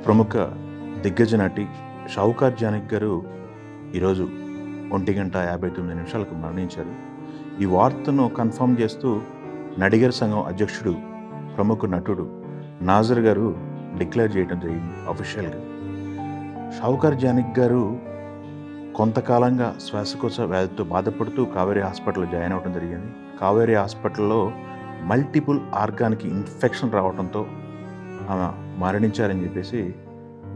ప్రముఖ దిగ్గజ నటి షావుకార్ జానకి గారు ఈరోజు 1:59 మరణించారు. ఈ వార్తను కన్ఫర్మ్ చేస్తూ నడిగర్ సంఘం అధ్యక్షుడు ప్రముఖ నటుడు నాజర్ గారు డిక్లేర్ చేయడం జరిగింది అఫీషియల్గా. షావుకార్ జానకి గారు కొంతకాలంగా శ్వాసకోశ వ్యాధితో బాధపడుతూ కావేరీ హాస్పిటల్లో జాయిన్ అవ్వడం జరిగింది. కావేరీ హాస్పిటల్లో మల్టిపుల్ ఆర్గాన్కి ఇన్ఫెక్షన్ రావడంతో ఆమె మరణించారని చెప్పేసి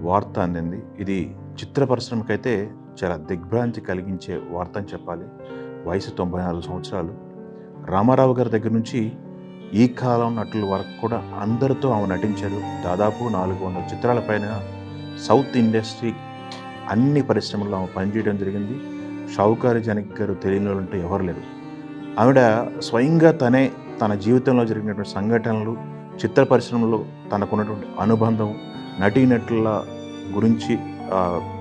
వార్త అందింది. ఇది చిత్ర పరిశ్రమకైతే చాలా దిగ్భ్రాంతి కలిగించే వార్త అని చెప్పాలి. వయసు 94 సంవత్సరాలు. రామారావు గారి దగ్గర నుంచి ఈ కాలం నటుల వరకు కూడా అందరితో ఆమె నటించారు. దాదాపు 400 చిత్రాలపైన సౌత్ ఇండస్ట్రీ అన్ని పరిశ్రమల్లో ఆమె పనిచేయడం జరిగింది. షావుకార్ జానకి గారు తెలియని వాళ్ళంటే ఎవరు లేరు. ఆవిడ స్వయంగా తన జీవితంలో జరిగినటువంటి సంఘటనలు, చిత్ర పరిశ్రమలో తనకున్నటువంటి అనుబంధం, నటీనటుల గురించి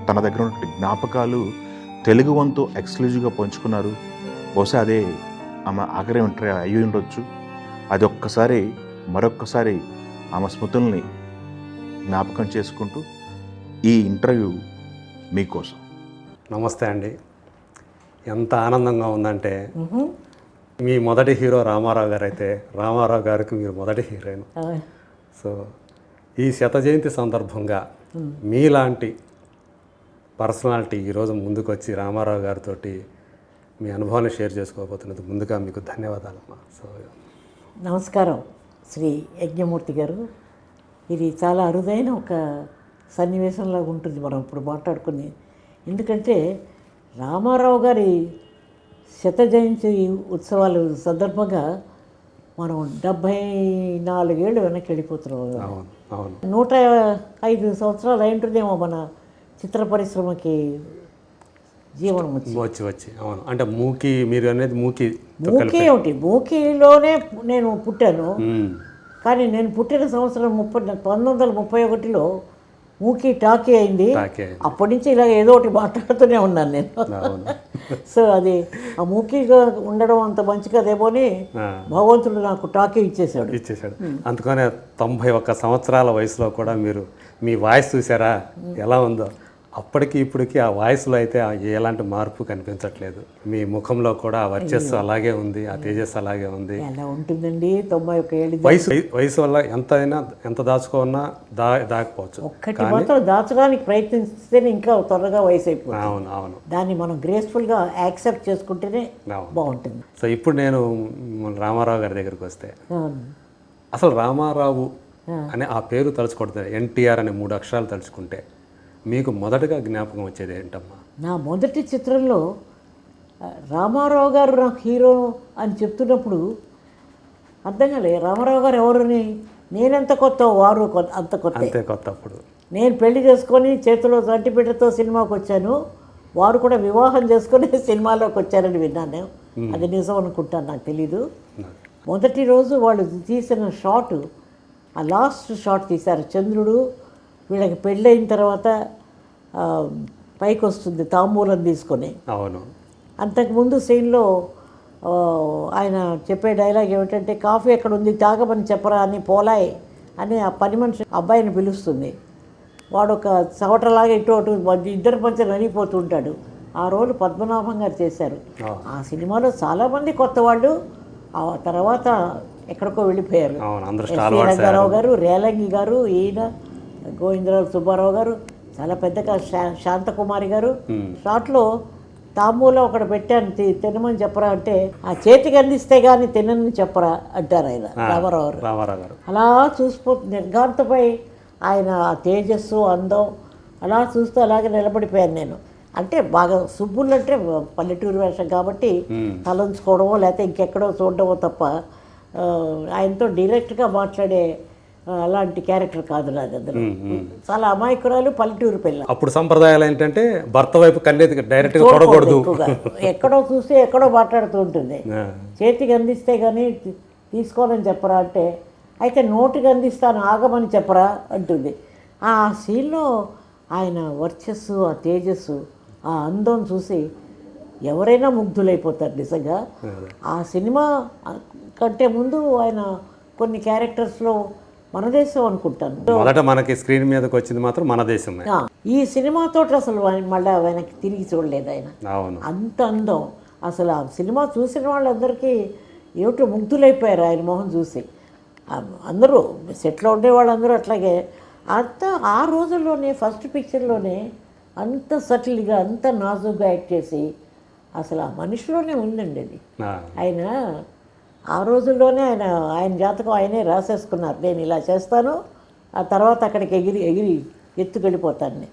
తన దగ్గర ఉన్నటువంటి జ్ఞాపకాలు తెలుగు వంతు ఎక్స్క్లూజివ్గా పంచుకున్నారు. బహుశా అదే ఆమె ఆఖరి ఇంటర్వ్యూ అయ్యి ఉండొచ్చు. అది మరొక్కసారి ఆమె స్మృతుల్ని జ్ఞాపకం చేసుకుంటూ ఈ ఇంటర్వ్యూ మీకోసం. నమస్తే అండి. ఎంత ఆనందంగా ఉందంటే, మీ మొదటి హీరో రామారావు గారు అయితే రామారావు గారికి మీరు మొదటి హీరోయిన్. సో ఈ శత జయంతి సందర్భంగా మీలాంటి పర్సనాలిటీ ఈరోజు ముందుకు వచ్చి రామారావు గారితో మీ అనుభవాన్ని షేర్ చేసుకోబోతున్నది ముందుగా మీకు ధన్యవాదాలమ్మా. సో నమస్కారం శ్రీ యజ్ఞమూర్తి గారు. ఇది చాలా అరుదైన ఒక సన్నివేశంలాగా ఉంటుంది మనం ఇప్పుడు మాట్లాడుకుని. ఎందుకంటే రామారావు గారి శత జయంతి ఉత్సవాలు సందర్భంగా మనం 74 ఏళ్ళు వెనక్కి వెళ్ళిపోతున్నాం. 105 సంవత్సరాలు అయింటుందేమో మన చిత్ర పరిశ్రమకి జీవనం వచ్చి. అవును, అంటే మీరు అనేది మూకీ ఏమిటి, మూకీలోనే నేను పుట్టాను. కానీ నేను పుట్టిన సంవత్సరం 1931లో మూకీ టాకీ అయింది. అప్పటి నుంచి ఇలా ఏదో ఒకటి మాట్లాడుతూనే ఉన్నాను నేను. సో అది ఆ మూకీగా ఉండడం అంత మంచి కదేమో అని భగవంతుడు నాకు టాకీ ఇచ్చేసాడు. అందుకనే 91 సంవత్సరాల వయసులో కూడా మీరు మీ వాయిస్ చూసారా ఎలా ఉందో. అప్పటికి ఇప్పటికి ఆ వాయిస్లో అయితే ఎలాంటి మార్పు కనిపించట్లేదు. మీ ముఖంలో కూడా ఆ వర్చస్సు అలాగే ఉంది, ఆ తేజస్సు అలాగే ఉంది. ఎలా ఉంటుందండి 91 ఏళ్ళు. వయసు వల్ల ఎంత దాచుకున్నా దాకపోవచ్చు. ఒక్కటి మాత్రం దాచడానికి ప్రయత్నిస్తేనే ఇంకా త్వరగా వయసు అయిపోతుంది. అవును. దాన్ని మనం గ్రేస్ఫుల్గా యాక్సెప్ట్ చేసుకుంటేనే బాగుంటుంది. సో ఇప్పుడు నేను రామారావు గారి దగ్గరికి వస్తే, అసలు రామారావు అనే ఆ పేరు తలుచుకుంటే, ఎన్టీఆర్ అనే 3 అక్షరాలు తలుచుకుంటే మీకు మొదటగా జ్ఞాపకం వచ్చేది ఏంటమ్మా? నా మొదటి చిత్రంలో రామారావు గారు నాకు హీరో అని చెప్తున్నప్పుడు అర్థం కాలే. రామారావు గారు ఎవరిని, నేనెంత కొత్త వారు అంత కొత్త. అప్పుడు నేను పెళ్లి చేసుకొని చేతిలో సర్టిఫికెట్తో సినిమాకి వచ్చాను. వారు కూడా వివాహం చేసుకొని సినిమాలోకి వచ్చారని విన్నాను. అది నిజం అనుకుంటాను, నాకు తెలీదు. మొదటి రోజు వాళ్ళు తీసిన షాట్, ఆ లాస్ట్ షాట్ తీశారు. చంద్రుడు వీళ్ళకి పెళ్ళైన తర్వాత పైకి వస్తుంది తాంబూలం తీసుకొని. అవును. అంతకుముందు సీన్లో ఆయన చెప్పే డైలాగ్ ఏమిటంటే, కాఫీ ఎక్కడ ఉంది తాగమని చెప్పరా అని పోలాయ్ అని ఆ పని మనిషి అబ్బాయిని పిలుస్తుంది. వాడు ఒక చవటలాగా ఇటు ఇద్దరు మధ్య నలిగిపోతుంటాడు. ఆ రోలు పద్మనాభం గారు చేశారు. ఆ సినిమాలో చాలామంది కొత్త వాళ్ళు ఆ తర్వాత ఎక్కడికో వెళ్ళిపోయారు. రంగారావు గారు, రేలంగి గారు, ఈయన గోవిందరావు సుబ్బారావు గారు, చాలా పెద్దగా శాంతకుమారి గారు. షాట్లో తాంబూలో ఒకటి పెట్టాను, తినమని చెప్పరా అంటే, ఆ చేతికి అందిస్తే కానీ తినని చెప్పరా అంటారు ఆయన రామారావు గారు. అలా చూసిపోతుంది నిర్ఘాంతపై ఆయన తేజస్సు, అందం అలా చూస్తూ అలాగే నిలబడిపోయాను నేను. అంటే బాగా సుబ్బులు అంటే పల్లెటూరు వేషం కాబట్టి తలంచుకోవడమో లేకపోతే ఇంకెక్కడో చూడడమో తప్ప ఆయనతో డైరెక్ట్గా మాట్లాడే అలాంటి క్యారెక్టర్ కాదు నాది. అందులో చాలా అమాయకురాలు, పల్లెటూరు పిల్ల. అప్పుడు సంప్రదాయాలు ఏంటంటే భర్త వైపు కన్నెత్తి డైరెక్ట్గా చూడకూడదు. ఎక్కడో చూస్తే ఎక్కడో మాట్లాడుతూ ఉంటుంది. చేతికి అందిస్తే కానీ తీసుకోవాలని చెప్పరా అంటే, అయితే నోటికి అందిస్తాను ఆగమని చెప్పరా అంటుంది. ఆ సీన్లో ఆయన వర్చస్సు, ఆ తేజస్సు, ఆ అందం చూసి ఎవరైనా ముగ్ధులైపోతారు నిజంగా. ఆ సినిమా కంటే ముందు ఆయన కొన్ని క్యారెక్టర్స్లో మన దేశం అనుకుంటాను. మొదట మనకి స్క్రీన్ మీదకి వచ్చింది మాత్రం మన దేశమే. ఈ సినిమాతో అసలు మళ్ళీ వెనక్కి తిరిగి చూడలేదు ఆయన. అవును, అంత అందం. అసలు ఆ సినిమా చూసిన వాళ్ళందరికీ ఏమిటో ముగ్ధులైపోయారు ఆయన మొహం చూసి. అందరూ సెట్లో ఉండేవాళ్ళందరూ అట్లాగే. అంత ఆ రోజుల్లోనే ఫస్ట్ పిక్చర్లోనే అంత సటిల్గా అంత నాజుగ్గా యాక్ట్ చేసి అసలు ఆ మనిషిలోనే ఉందండి అది. ఆయన ఆ రోజుల్లోనే ఆయన జాతకం ఆయనే రాసేసుకున్నారు, నేను ఇలా చేస్తాను, ఆ తర్వాత అక్కడికి ఎగిరి ఎత్తుకెళ్ళిపోతాను.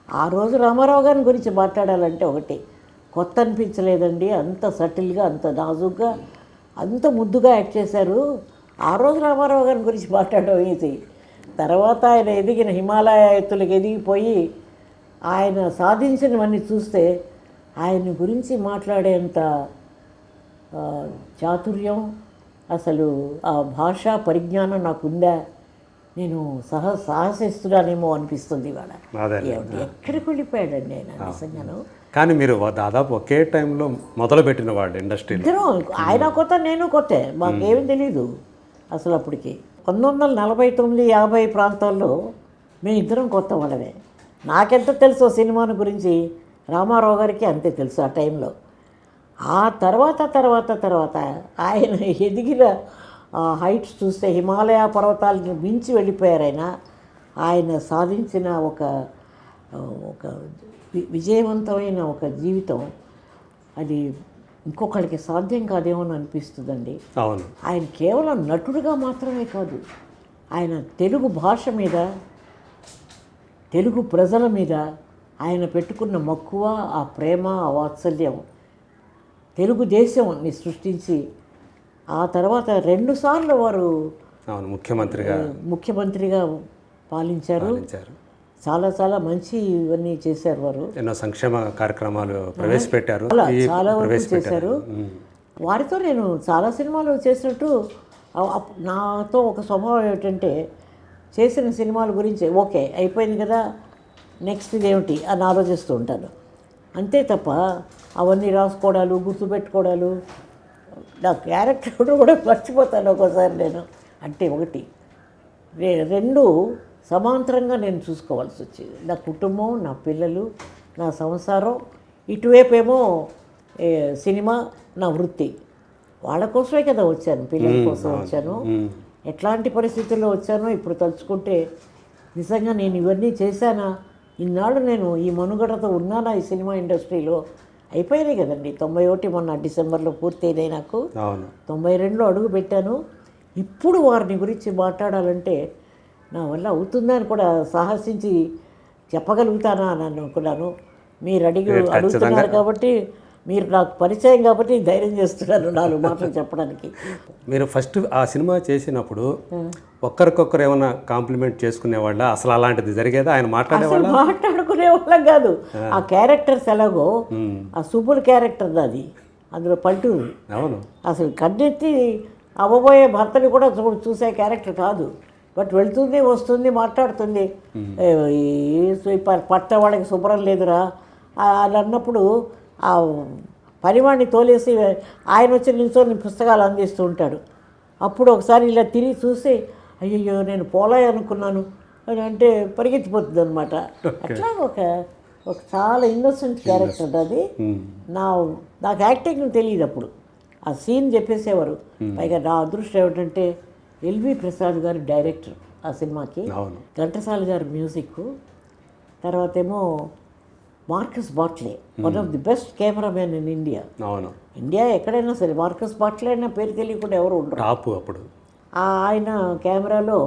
ఆ రోజు రామారావు గారి గురించి మాట్లాడాలంటే ఒకటి కొత్త అనిపించలేదండి. అంత సటిల్గా అంత నాజుగ్గా అంత ముద్దుగా యాక్ట్ చేశారు. ఆ రోజు రామారావు గారి గురించి మాట్లాడడం ఈజీ. తర్వాత ఆయన ఎదిగిన హిమాలయ ఎత్తులకు ఎదిగిపోయి ఆయన సాధించినవన్నీ చూస్తే ఆయన గురించి మాట్లాడేంత చాతుర్యం, అసలు ఆ భాషా పరిజ్ఞానం నాకుందా, నేను సాహసిస్తున్నానేమో అనిపిస్తుంది ఇవాళ. ఎక్కడికి వెళ్ళిపోయాడండి ఆయన నిజంగాను. కానీ మీరు దాదాపు ఒకే టైంలో మొదలు పెట్టిన వాళ్ళు ఇండస్ట్రీలో. ఇద్దరం, ఆయన కొత్త నేను కొత్త, మాకేమీ తెలీదు అసలు అప్పటికి. 1949-50 ప్రాంతాల్లో మేము ఇద్దరం కొత్త వాళ్ళమే. నాకెంత తెలుసో సినిమాను గురించి రామారావు గారికి అంతే తెలుసు ఆ టైంలో. ఆ తర్వాత ఆయన ఎదిగిన హైట్స్ చూస్తే హిమాలయ పర్వతాలను మించి వెళ్ళిపోయారు. ఆయన సాధించిన ఒక విజయవంతమైన ఒక జీవితం అది ఇంకొకరికి సాధ్యం కాదేమో అని అనిపిస్తుందండి. అవును, ఆయన కేవలం నటుడుగా మాత్రమే కాదు, ఆయన తెలుగు భాష మీద, తెలుగు ప్రజల మీద ఆయన పెట్టుకున్న మక్కువ, ఆ ప్రేమ, ఆ వాత్సల్యం తెలుగుదేశాన్ని సృష్టించి ఆ తర్వాత 2 సార్లు వారు ముఖ్యమంత్రిగా పాలించారు. చాలా మంచి ఇవన్నీ చేశారు. వారు ఎన్నో సంక్షేమ కార్యక్రమాలు ప్రవేశపెట్టారు, చాలా వరకు చేశారు. వారితో నేను చాలా సినిమాలు చేసినట్టు నాతో ఒక స్వభావం ఏమిటంటే చేసిన సినిమాల గురించి ఓకే అయిపోయింది కదా, నెక్స్ట్ ఇదేమిటి అని ఆలోచిస్తూ ఉంటాను అంతే తప్ప అవన్నీ రాసుకోవడాలు, గుర్తుపెట్టుకోవడాలు, నా క్యారెక్టర్ కూడా మర్చిపోతాను ఒక్కోసారి నేను. అంటే ఒకటి 2 సమాంతరంగా నేను చూసుకోవాల్సి వచ్చేది. నా కుటుంబం, నా పిల్లలు, నా సంసారం, ఇటువైపేమో సినిమా, నా వృత్తి. వాళ్ళ కోసమే కదా వచ్చాను, పిల్లల కోసం వచ్చాను. ఎట్లాంటి పరిస్థితుల్లో వచ్చానో ఇప్పుడు తలుచుకుంటే నిజంగా నేను ఇవన్నీ చేశానా, ఇన్నాళ్ళు నేను ఈ మనుగడతో ఉన్నానా ఈ సినిమా ఇండస్ట్రీలో. అయిపోయినాయి కదండి. 91 మొన్న డిసెంబర్లో పూర్తయినాయి నాకు. 92లో అడుగు పెట్టాను. ఇప్పుడు వారిని గురించి మాట్లాడాలంటే నా వల్ల అవుతుందా అని కూడా సాహసించి చెప్పగలుగుతానా అని అనుకున్నాను. మీరు అడుగుతున్నారు కాబట్టి, మీరు నాకు పరిచయం కాబట్టి ధైర్యం చేస్తున్నాను 4 మాటలు చెప్పడానికి. మీరు ఫస్ట్ ఆ సినిమా చేసినప్పుడు ఒక్కరికొక్కరు ఏమైనా కాంప్లిమెంట్ చేసుకునేవాళ్ళ? అసలు అలాంటిది జరిగేదా? ఆయన మాట్లాడుకునే వాళ్ళం కాదు. ఆ క్యారెక్టర్స్ ఎలాగో, ఆ సూపర్ క్యారెక్టర్ అది, అందులో పల్టూరు. అవును, అసలు కన్నెత్తి అవ్వబోయే భర్తని కూడా చూసే క్యారెక్టర్ కాదు. బట్ వెళ్తుంది, వస్తుంది, మాట్లాడుతుంది. పట్ట వాళ్ళకి శుభ్రం లేదురా అని అన్నప్పుడు ఆ పనివాడిని తోలేసి ఆయన వచ్చి నిల్చొని పుస్తకాలు అందిస్తూ ఉంటాడు. అప్పుడు ఒకసారి ఇలా తిరిగి చూసి అయ్యయ్యో నేను పోలాయి అనుకున్నాను అని అంటే పరిగెత్తిపోతుంది అనమాట. అట్లా ఒక చాలా ఇన్నోసెంట్ క్యారెక్టర్ అది. నాకు యాక్టింగ్ తెలియదు అప్పుడు. ఆ సీన్ చెప్పేసేవారు. పైగా నా అదృష్టం ఏమిటంటే ఎల్వి ప్రసాద్ గారు డైరెక్టర్ ఆ సినిమాకి, ఘంటసాల గారు మ్యూజిక్, తర్వాత ఏమో Marcus బాట్లే, one of the best cameraman in India. India ఎక్కడైనా సరే మార్కస్ బాట్లే అయినా పేరు తెలియకుండా ఎవరు ఉండరు అప్పుడు. ఆయన కెమెరాలో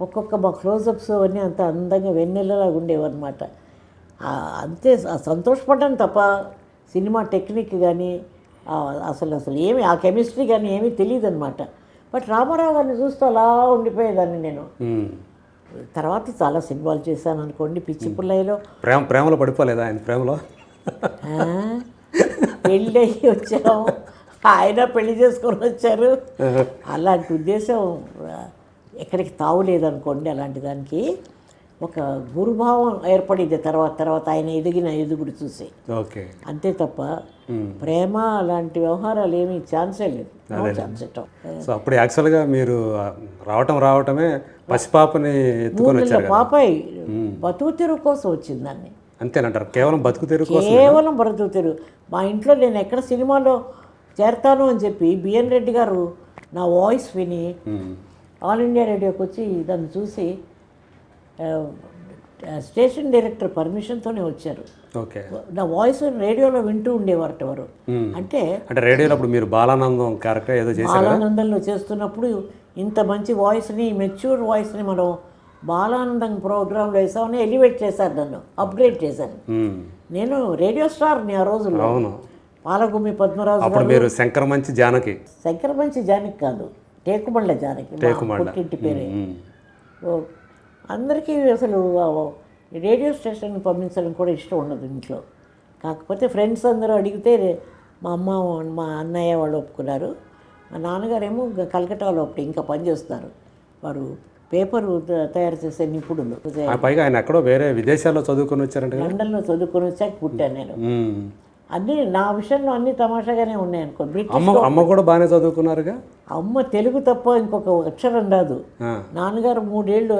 ఒక్కొక్క మా క్లోజప్స్ అవన్నీ అంత అందంగా వెన్నెలలాగా ఉండేవన్నమాట. అంతే సంతోషపడ్డాను తప్ప సినిమా టెక్నిక్ కానీ అసలు ఏమి ఆ కెమిస్ట్రీ కానీ ఏమీ తెలియదు అనమాట. బట్ రామారావు గారిని చూస్తూ అలా ఉండిపోయేదాన్ని నేను. తర్వాత చాలా సినిమాలు చేశాను అనుకోండి. పిచ్చి పుల్లయ్యలో ప్రేమలో పడిపోలేదా ఆయన? ప్రేమలో పెళ్ళి అయ్యి వచ్చాము, ఆయన పెళ్లి చేసుకొని వచ్చారు. అలాంటి ఉద్దేశం ఎక్కడికి తావులేదనుకోండి. అలాంటి దానికి ఒక గురుభావం ఏర్పడింది తర్వాత ఆయన ఎదుగుడు చూసి. అంతే తప్ప ప్రేమ అలాంటి వ్యవహారాలు ఏమీ ఛాన్సే లేదు. సో అప్పుడు యాక్చువల్గా మీరు రావటమే పసిపాపని ఎత్తుకొని వచ్చారు కదా. పాపాయి బతుకు తెరువు కోసం వచ్చిందాన్ని. అంతేనంటారు, కేవలం బతుకు తెరువు కోసం. కేవలం బతుకు తెరువు. మా ఇంట్లో నేను ఎక్కడ సినిమాలో చేరతాను అని చెప్పి బిఎన్ రెడ్డి గారు నా వాయిస్ విని ఆల్ ఇండియా రేడియోకి వచ్చి దాన్ని చూసి స్టేషన్ డైరెక్టర్ పర్మిషన్తోనే వచ్చారు. ఓకే. నా వాయిస్ రేడియోలో వింటూ ఉండేవారట వారు. అంటే రేడియోలో అప్పుడు మీరు బాలానందం క్యారెక్టర్ ఏదో చేశారు. బాలానందంలో చేస్తున్నప్పుడు ఇంత మంచి వాయిస్ని, మెచ్యూర్ వాయిస్ని మనం బాలానందం ప్రోగ్రాంలో వేసామని ఎలివేట్ చేశారు, నన్ను అప్గ్రేడ్ చేశారు. నేను రేడియో స్టార్ని ఆ రోజుల్లో. అవును. పాలగుమ్మి పద్మరాజు అప్పుడు మీరు శంకరమంచి జానకి. శంకరమంచి జానకి కాదు, టేకుమళ్ళ జానకి, పుట్టింటి పేరే. అందరికీ అసలు రేడియో స్టేషన్ పంపించడం కూడా ఇష్టం ఉండదు ఇంట్లో. కాకపోతే ఫ్రెండ్స్ అందరూ అడిగితే మా అమ్మ మా అన్నయ్య వాళ్ళు ఒప్పుకున్నారు. మా నాన్నగారేమో కలకటాలో ఒకటి ఇంకా పనిచేస్తున్నారు. వారు పేపరు తయారు చేసే నిపుణులు. పైగా ఆయన ఎక్కడో వేరే విదేశాల్లో చదువుకొని వచ్చారంటే. లండన్లో చదువుకొని వచ్చాక పుట్టాను నేను. అన్నీ నా విషయంలో అన్నీ తమాషాగానే ఉన్నాయి అనుకో. అమ్మ కూడా బాగానే చదువుకున్నారుగా. అమ్మ తెలుగు తప్ప ఇంకొక అక్షరం రాదు. నాన్నగారు 3 ఏళ్ళు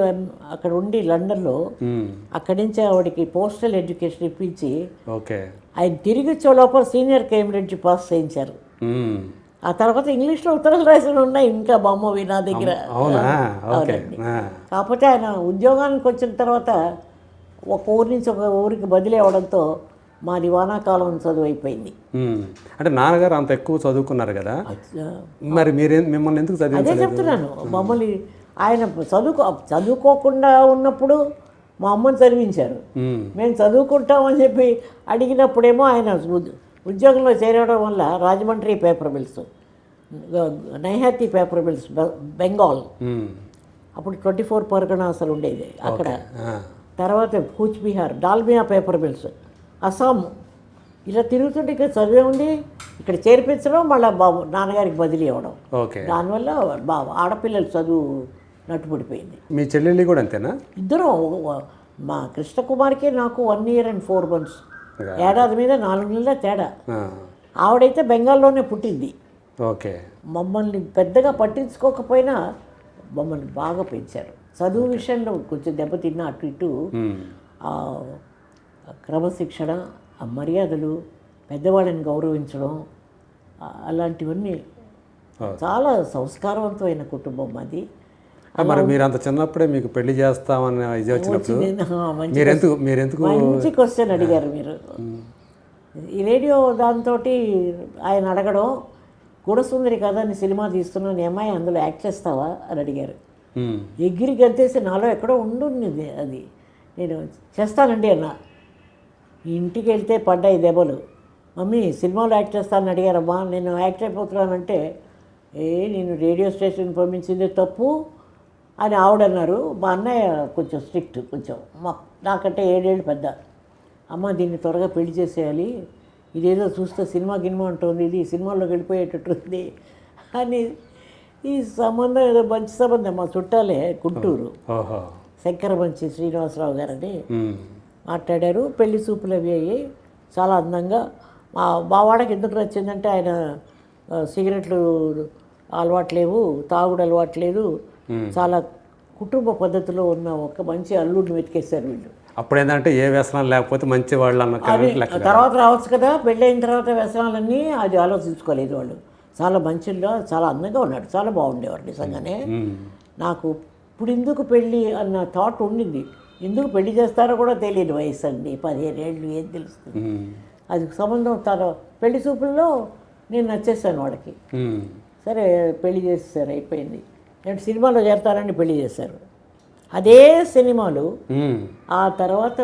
అక్కడ ఉండి లండన్లో, అక్కడి నుంచి ఆవిడకి పోస్టల్ ఎడ్యుకేషన్ ఇప్పించి ఆయన తిరిగి వచ్చే లోపల సీనియర్ కేంబ్రిడ్జ్ పాస్ చేయించారు. ఆ తర్వాత ఇంగ్లీష్లో ఉత్తరాలు రాసిన ఉన్నాయి ఇంకా బొమ్మవి నా దగ్గర. అవునండి. కాకపోతే ఆయన ఉద్యోగానికి వచ్చిన తర్వాత ఒక ఊరి నుంచి ఒక ఊరికి బదిలీ అవడంతో మాది వానాకాలం చదువు అయిపోయింది. అంటే నాన్నగారు అంత ఎక్కువ చదువుకున్నారు కదా, మరి మిమ్మల్ని ఎందుకు చదివి? అదే చెప్తున్నాను, మమ్మల్ని ఆయన చదువుకోకుండా ఉన్నప్పుడు మా అమ్మని చదివించారు. మేము చదువుకుంటామని చెప్పి అడిగినప్పుడేమో ఆయన ఉద్యోగంలో చేరడం వల్ల Rajahmundry paper mills, Naihati paper mills, Bengal, అప్పుడు 24 పరగణాసలు ఉండేది అక్కడ. తర్వాత కూచ్బిహార్, డాల్మియా పేపర్ మిల్స్, అస్సాం, ఇలా తిరుగుతుంటే ఇక్కడ చదివే ఉండి ఇక్కడ చేర్పించడం, మళ్ళీ నాన్నగారికి బదిలీ అవ్వడం. దానివల్ల ఆడపిల్లలు చదువు నట్టుపడిపోయింది. మీ చెల్లెళ్ళు కూడా అంతేనా? ఇద్దరం. మా కృష్ణకుమార్కి నాకు 1 year and 4 months, ఏడాది మీద 4 నెలల తేడా. ఆవిడైతే బెంగాల్లోనే పుట్టింది. ఓకే. మమ్మల్ని పెద్దగా పట్టించుకోకపోయినా మమ్మల్ని బాగా పెంచారు. చదువు విషయంలో కొంచెం దెబ్బతిన్నా అటు ఇటు. క్రమశిక్షణ, మర్యాదలు, పెద్దవాళ్ళని గౌరవించడం, అలాంటివన్నీ చాలా సంస్కారవంతమైన కుటుంబం అది. మరి మీరు అంత చిన్నప్పుడే మీకు పెళ్లి చేస్తామని ఇది వచ్చినప్పుడు మంచి క్వశ్చన్ అడిగారు మీరు. ఈ రేడియో దాంతో ఆయన అడగడం, గుణసుందరి కదా అని సినిమా తీస్తున్నాను, అమ్మాయి అందులో యాక్ట్ చేస్తావా అని అడిగారు. ఎగిరి గంతేసి నాలో ఎక్కడో ఉండుంది అది. నేను చేస్తానండి అన్న. ఇంటికి వెళ్తే పడ్డాయి దెబ్బలు. మమ్మీ సినిమాలో యాక్ట్ చేస్తానని అడిగారమ్మా, నేను యాక్ట్ అయిపోతున్నానంటే నేను రేడియో స్టేషన్ పంపించింది తప్పు అని ఆవిడన్నారు. మా అన్నయ్య కొంచెం స్ట్రిక్ట్, కొంచెం నాకంటే 7 ఏళ్ళు పెద్ద. అమ్మ దీన్ని త్వరగా పెళ్లి చేసేయాలి, ఇదేదో చూస్తే సినిమా ఉంటుంది, ఇది సినిమాలోకి వెళ్ళిపోయేటట్టుంది అని. ఈ సంబంధం ఏదో మంచి సంబంధం, మా చుట్టాలే, గుంటూరు, శంకరమంచి శ్రీనివాసరావు గారని మాట్లాడారు. పెళ్లి చూపులు అవి అయ్యి చాలా అందంగా. మా వాడకి ఎందుకు నచ్చిందంటే ఆయన సిగరెట్లు అలవాట్లేవు, తాగుడు అలవాట్లేదు, చాలా కుటుంబ పద్ధతిలో ఉన్న ఒక మంచి అల్లుడిని వెతికేశారు వీళ్ళు. అప్పుడు ఏంటంటే ఏ వ్యసనాలు లేకపోతే మంచి వాళ్ళు అన్న తర్వాత రావచ్చు కదా, పెళ్ళైన తర్వాత వ్యసనాలన్నీ అది ఆలోచించుకోలేదు వాళ్ళు. చాలా మంచిగా, చాలా అందంగా ఉన్నాడు, చాలా బాగుండేవాడు నిజంగానే. నాకు ఇప్పుడు ఎందుకు పెళ్ళి అన్న థాట్ ఉండింది. ఎందుకు పెళ్లి చేస్తారో కూడా తెలియదు, వయసు అండి 15 ఏళ్ళు, ఏం తెలుస్తుంది. అది సంబంధం తన పెళ్లి చూపుల్లో నేను నచ్చేసాను వాడికి. సరే పెళ్లి చేసేసారు, అయిపోయింది. నేను సినిమాలో చేరతానని పెళ్లి చేశారు. అదే సినిమాలు ఆ తర్వాత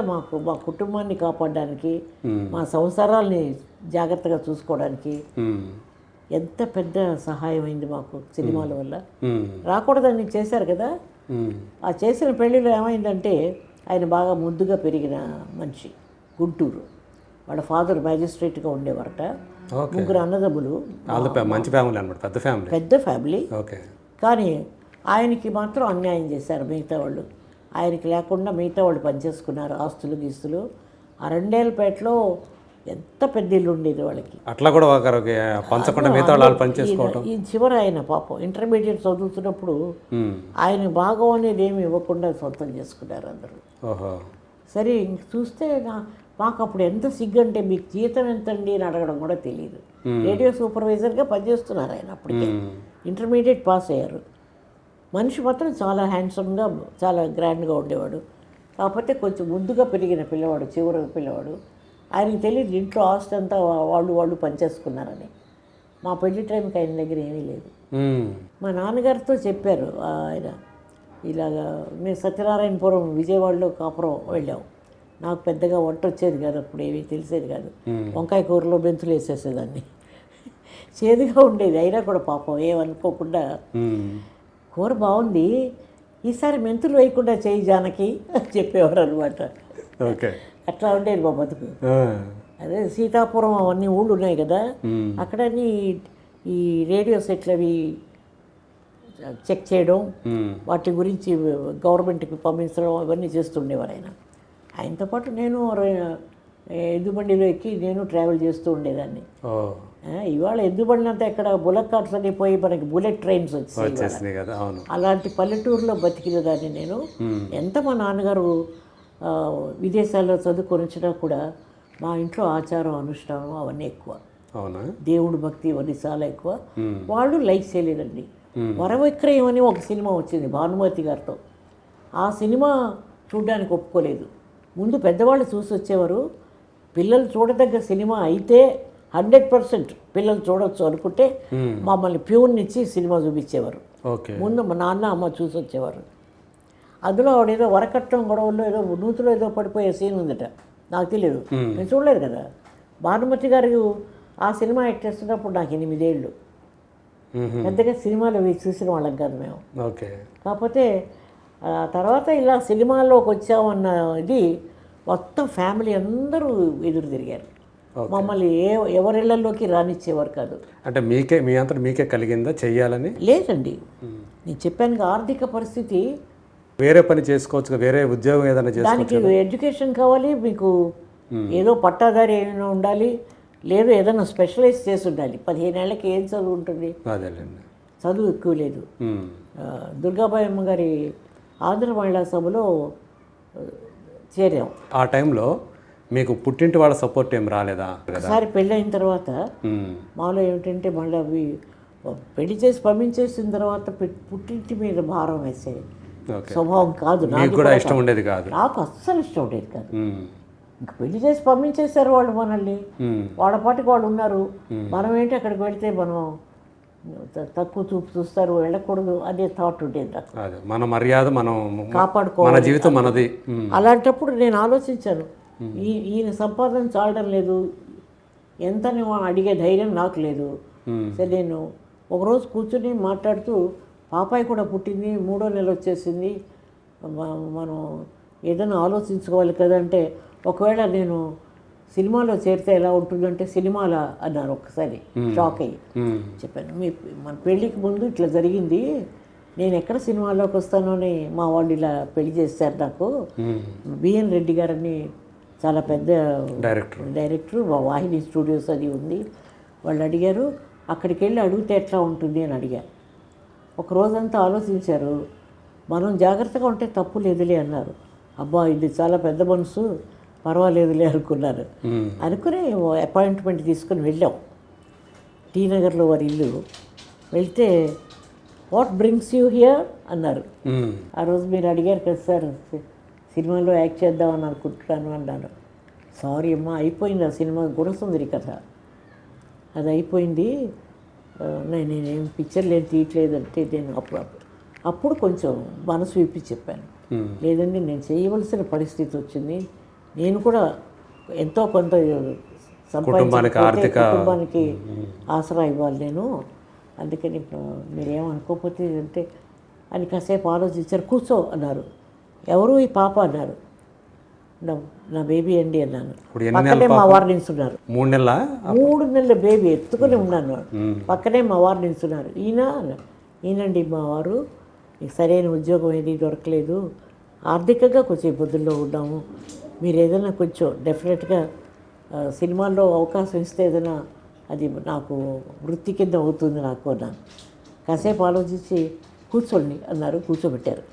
మా కుటుంబాన్ని కాపాడడానికి, మా సంసారాల్ని జాగ్రత్తగా చూసుకోవడానికి ఎంత పెద్ద సహాయం అయింది మాకు సినిమాల వల్ల. రాకూడదని చేశారు కదా. ఆ చేసిన పెళ్ళిలో ఏమైందంటే ఆయన బాగా ముద్దుగా పెరిగిన మనిషి, గుంటూరు. వాళ్ళ ఫాదర్ మ్యాజిస్ట్రేట్గా ఉండేవారట. 3 అన్నదమ్ములు, మంచి ఫ్యామిలీ అన్నమాట, పెద్ద ఫ్యామిలీ. కానీ ఆయనకి మాత్రం అన్యాయం చేశారు మిగతా వాళ్ళు. ఆయనకి లేకుండా మిగతా వాళ్ళు పనిచేసుకున్నారు, ఆస్తులు గీస్తులు. ఆ 2 ఏళ్ళపేటలో ఎంత పెద్ద ఇల్లు ఉండేది వాళ్ళకి. అట్లా కూడా ఒకరికి పంచకుండా మిగతా వాళ్ళు పని చేసుకోవటం. ఈ చివరి ఆయన పాపం ఇంటర్మీడియట్ చదువుతున్నప్పుడు ఆయన భాగం అనేది ఏమి ఇవ్వకుండా సొంతం చేసుకున్నారు అందరూ. ఓహో. సరే ఇంక చూస్తే మాకు అప్పుడు ఎంత సిగ్గు అంటే మీకు జీతం ఎంతండి అని అడగడం కూడా తెలియదు. రేడియో సూపర్వైజర్గా పనిచేస్తున్నారు ఆయన అప్పటికే. ఇంటర్మీడియట్ పాస్ అయ్యారు. మనిషి మాత్రం చాలా హ్యాండ్సమ్గా చాలా గ్రాండ్గా ఉండేవాడు. కాకపోతే కొంచెం ముద్దుగా పెరిగిన పిల్లవాడు, చివరి పిల్లవాడు. ఆయనకి తెలియదు ఇంట్లో ఆస్తి అంతా వాళ్ళు పనిచేసుకున్నారని. మా పెళ్లి టైంకి ఆయన దగ్గర ఏమీ లేదు. మా నాన్నగారితో చెప్పారు ఆయన, ఇలాగా మేము సత్యనారాయణపురం విజయవాడలో కాపురం వెళ్ళాం. నాకు పెద్దగా వంట వచ్చేది కాదు, అప్పుడు ఏమీ తెలిసేది కాదు. వంకాయ కూరలో మెంతులు వేసేసేదాన్ని. చేదుగా ఉండేది, అయినా కూడా పాపం ఏమనుకోకుండా కూర బాగుంది, ఈసారి మెంతులు వేయకుండా చేయి జానకి అని చెప్పేవారు అనమాట. ఓకే. అట్లా ఉండేది మా బతుకు. అదే సీతాపురం అవన్నీ ఊళ్ళు ఉన్నాయి కదా, అక్కడన్నీ ఈ రేడియో సెట్లు అవి చెక్ చేయడం, వాటి గురించి గవర్నమెంట్కి పంపించడం ఇవన్నీ చేస్తుండేవారు ఆయన. ఆయనతో పాటు నేను ఎద్దుబండిలో ఎక్కి నేను ట్రావెల్ చేస్తూ ఉండేదాన్ని. ఇవాళ ఎద్దుబండినంతా ఎక్కడ బుల్లెట్ కార్స్ అని పోయి మనకి బుల్లెట్ ట్రైన్స్ వచ్చేసాయి కదా. అలాంటి పల్లెటూరులో బతికిన దాన్ని నేను. ఎంత మా నాన్నగారు విదేశాల్లో చదువుకొని వచ్చినా కూడా మా ఇంట్లో ఆచారం అనుష్ఠానం అవన్నీ ఎక్కువ. అవునా? దేవుడు భక్తి ఇవన్నీ చాలా ఎక్కువ. వాళ్ళు లైక్ చేయలేదండి. వరవిక్రయం అని ఒక సినిమా వచ్చింది భానుమతి గారితో. ఆ సినిమా చూడడానికి ఒప్పుకోలేదు. ముందు పెద్దవాళ్ళు చూసి వచ్చేవారు. పిల్లలు చూడదగ్గ సినిమా అయితే 100% పిల్లలు చూడవచ్చు అనుకుంటే మమ్మల్ని ప్యూర్నిచ్చి సినిమా చూపించేవారు. ముందు మా నాన్న అమ్మ చూసి వచ్చేవారు. అందులో ఆవిడేదో వరకట్నం గొడవల్లో ఏదో నూతులో ఏదో పడిపోయే సీన్ ఉందట, నాకు తెలియదు, నేను చూడలేదు కదా. భానుమతి గారు ఆ సినిమా యాక్ట్ చేస్తున్నప్పుడు నాకు 8 ఏళ్ళు. పెద్దగా సినిమాలు చూసిన వాళ్ళం కాదు మేము. కాకపోతే తర్వాత ఇలా సినిమాల్లోకి వచ్చామన్న ఇది మొత్తం ఫ్యామిలీ అందరూ ఎదురు తిరిగారు. మమ్మల్ని ఎవరిళ్లలోకి రానిచ్చేవారు కాదు. అంటే మీ అంతా మీకే కలిగిందా చెయ్యాలని? లేదండి, నేను చెప్పాను ఆర్థిక పరిస్థితి. వేరే పని చేసుకోవచ్చు, వేరే ఉద్యోగం ఏదైనా చేసుకోవచ్చు. దానికి ఎడ్యుకేషన్ కావాలి, మీకు ఏదో పట్టాదారి ఏమైనా ఉండాలి, లేదు ఏదైనా స్పెషలైజ్ చేసి ఉండాలి. 15 ఏళ్ళకి ఏం చదువు ఉంటుంది? చదువు ఎక్కువ లేదు. దుర్గాబాయి అమ్మ గారి ఆంధ్ర మహిళా సభలో చేరాం. ఆ టైంలో మీకు పుట్టింటి వాళ్ళ సపోర్ట్ ఏం రాలేదా? ఒకసారి పెళ్ళి అయిన తర్వాత మాలో ఏమిటంటే మళ్ళీ అవి పెళ్లి చేసి పంపించేసిన తర్వాత పుట్టింటి మీద భారం వేసే స్వభావం కాదు. నాకు కూడా ఇష్టం ఉండేది కాదు, నాకు అస్సలు ఇష్టం ఉండేది కాదు. ఇంక పెళ్లి చేసి పంపించేశారు వాళ్ళు మనల్ని, వాళ్ళ పాటికి వాళ్ళు ఉన్నారు. మనం ఏంటి అక్కడికి వెళ్తే మనం తక్కువ చూపు చూస్తారు, వెళ్ళకూడదు అదే థాట్ ఉండేది నాకు. మన మర్యాద మనం కాపాడుకోవాలి, మన జీవితం మనది. అలాంటప్పుడు నేను ఆలోచించాను, ఈయన సంపాదన చాలడం లేదు, ఎంతని అడిగే ధైర్యం నాకు లేదు. సరే నేను ఒకరోజు కూర్చుని మాట్లాడుతూ, పాపాయి కూడా పుట్టింది, 3వ నెల వచ్చేసింది, మనం ఏదైనా ఆలోచించుకోవాలి కదంటే, ఒకవేళ నేను సినిమాలో చేరితే ఎలా ఉంటుందంటే, సినిమాలా అన్నారు. ఒక్కసారి షాక్ అయ్యి చెప్పాను, మన పెళ్ళికి ముందు ఇట్లా జరిగింది, నేను ఎక్కడ సినిమాలోకి వస్తానో అని మా వాళ్ళు ఇలా పెళ్లి చేశారు నాకు. బిఎన్ రెడ్డి గారని చాలా పెద్ద డైరెక్టర్, వాహిని స్టూడియోస్ అది ఉంది. వాళ్ళు అడిగారు, అక్కడికి వెళ్ళి అడిగితే ఎట్లా ఉంటుంది అని అడిగారు. ఒక రోజంతా ఆలోచించారు, మనం జాగ్రత్తగా ఉంటే తప్పు లేదులే అన్నారు. అబ్బా ఇది చాలా పెద్ద మనసు, పర్వాలేదులే అనుకున్నారు. అనుకుని అపాయింట్మెంట్ తీసుకుని వెళ్ళాం. టీ నగర్లో వారి ఇల్లు. వెళ్తే వాట్ బ్రింగ్స్ యూ హియర్ అన్నారు. ఆ రోజు మీరు అడిగారు కదా సార్, సినిమాలో యాక్ట్ చేద్దామని అనుకుంటున్నాను అన్నాను. సారీ అమ్మా, అయిపోయింది ఆ సినిమా, గుణసుందరి కథ అది అయిపోయింది, నేనేం పిక్చర్లు ఏం తీయట్లేదంటే నేను అప్పుడు కొంచెం మనసు విప్పి చెప్పాను. లేదండి నేను చేయవలసిన పరిస్థితి వచ్చింది, నేను కూడా ఎంతో కొంత కుటుంబానికి ఆసరా ఇవ్వాలి నేను, అందుకని మీరేమనుకోకపోతే అంటే అని కాసేపు ఆలోచించారు. కూర్చో అన్నారు. ఎవరు ఈ పాప అన్నారు. నా బేబీ అండి అన్నాను. పక్కనే మా వారు నిల్చున్నారు. 3 నెలల బేబీ ఎత్తుకుని ఉన్నాను. పక్కనే మా వారు నిల్చున్నారు. ఈయనండి మా వారు, సరైన ఉద్యోగం ఏది దొరకలేదు, ఆర్థికంగా కొంచెం ఇబ్బందుల్లో ఉన్నాము, మీరు ఏదైనా కొంచెం డెఫినెట్గా సినిమాల్లో అవకాశం ఇస్తే ఏదైనా అది నాకు వృత్తి కింద అవుతుంది నాకు అన్నాను. కాసేపు ఆలోచించి కూర్చోండి అన్నారు, కూర్చోబెట్టారు.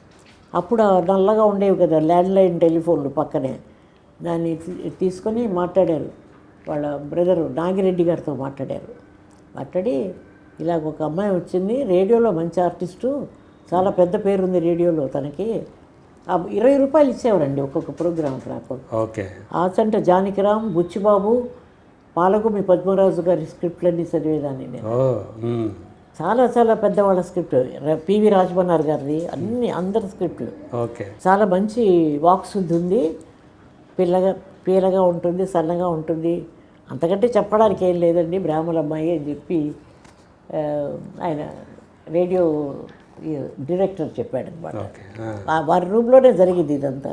అప్పుడు నల్లగా ఉండేవి కదా ల్యాండ్లైన్ టెలిఫోన్లు పక్కనే, దాన్ని తీసుకొని మాట్లాడారు. వాళ్ళ బ్రదరు నాగిరెడ్డి గారితో మాట్లాడి ఇలాగ ఒక అమ్మాయి వచ్చింది, రేడియోలో మంచి ఆర్టిస్టు, చాలా పెద్ద పేరుంది రేడియోలో తనకి, 20 రూపాయలు ఇచ్చేవారండి ఒక్కొక్క ప్రోగ్రాంకి నాకు. ఓకే. ఆచంట జానకిరామ్, బుచ్చిబాబు, పాలగుమి పద్మరాజు గారి స్క్రిప్ట్లన్నీ చదివేదాన్ని నేను. చాలా చాలా పెద్దవాళ్ళ స్క్రిప్ట్, పివి రాజమన్నారు గారిది, అందరి స్క్రిప్ట్లు. ఓకే. చాలా మంచి వాక్శుద్ధి ఉంది, పీలగా ఉంటుంది, సన్నగా ఉంటుంది, అంతకంటే చెప్పడానికి ఏం లేదండి, బ్రాహ్మణ అమ్మాయి అని చెప్పి ఆయన రేడియో డైరెక్టర్ చెప్పాడు అనమాట. వారి రూమ్లోనే జరిగింది ఇదంతా.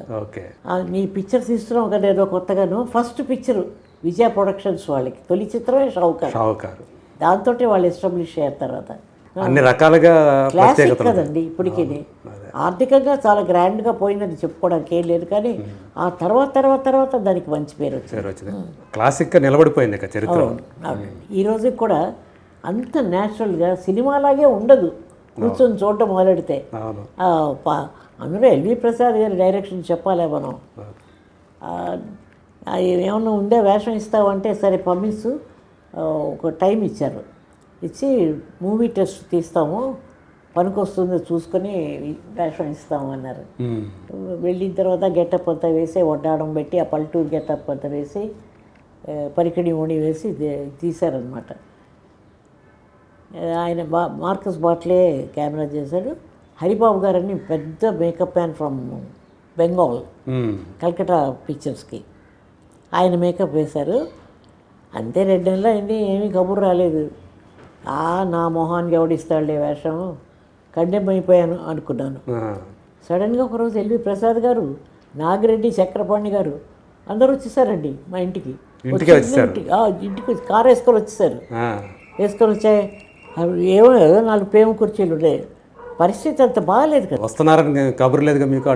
నీ పిక్చర్ తీస్తున్నాం కదా ఏదో కొత్తగాను. ఫస్ట్ పిక్చర్ విజయ ప్రొడక్షన్స్ వాళ్ళకి, తొలి చిత్రమే షావుకారు. దాంతో వాళ్ళు ఎస్టాబ్లిష్ అయ్యారు. తర్వాత అన్ని రకాలుగా క్లాసిక్ కదండి ఇప్పటికీ. ఆర్థికంగా చాలా గ్రాండ్గా పోయిందని చెప్పుకోవడానికి ఏం లేదు, కానీ ఆ తర్వాత దానికి మంచి పేరు వచ్చింది. క్లాసిక్గా నిలబడిపోయింది చరిత్ర. ఈ రోజుకి కూడా అంత న్యాచురల్గా సినిమాలాగే ఉండదు, కూర్చొని చూడటం మొదలెడితే. అందులో ఎల్వి ప్రసాద్ గారి డైరెక్షన్ చెప్పాలే మనం. ఏమన్నా ఉందే వేషం ఇస్తావంటే సరే పంపిస్తూ ఒక టైం ఇచ్చారు, ఇచ్చి మూవీ టెస్ట్ తీస్తాము, పనికొస్తుందో చూసుకొని వేషం ఇస్తాము అన్నారు. వెళ్ళిన తర్వాత గెటప్ అంతా వేసి వడ్డాడం పెట్టి ఆ పల్లెటూరు గెటప్ అంతా వేసి పరికిణి ఓణి వేసి తీశారనమాట. ఆయన మార్కస్ బాట్లే కెమెరా చేశాడు. హరిబాబు గారని పెద్ద makeup man from Bengal, Calcutta పిక్చర్స్కి, ఆయన మేకప్ వేశారు. అంతే 2 నెలలు అయింది, ఏమీ కబురు రాలేదు. నా మొహానికి ఎవడిస్తాడులే వేషం, కండెమైపోయాను అనుకున్నాను. సడన్గా ఒకరోజు ఎల్వి ప్రసాద్ గారు, నాగిరెడ్డి, చక్రపాణి గారు అందరూ వచ్చేసారండి మా ఇంటికి. ఇంటికి కారు వేసుకొని వచ్చేసారు. వచ్చాయి, ఏమో 4 ప్రేమ కుర్చీలు ఉండే. పరిస్థితి అంత బాగాలేదు కదా. వస్తున్నారని కబురు లేదు మీకు?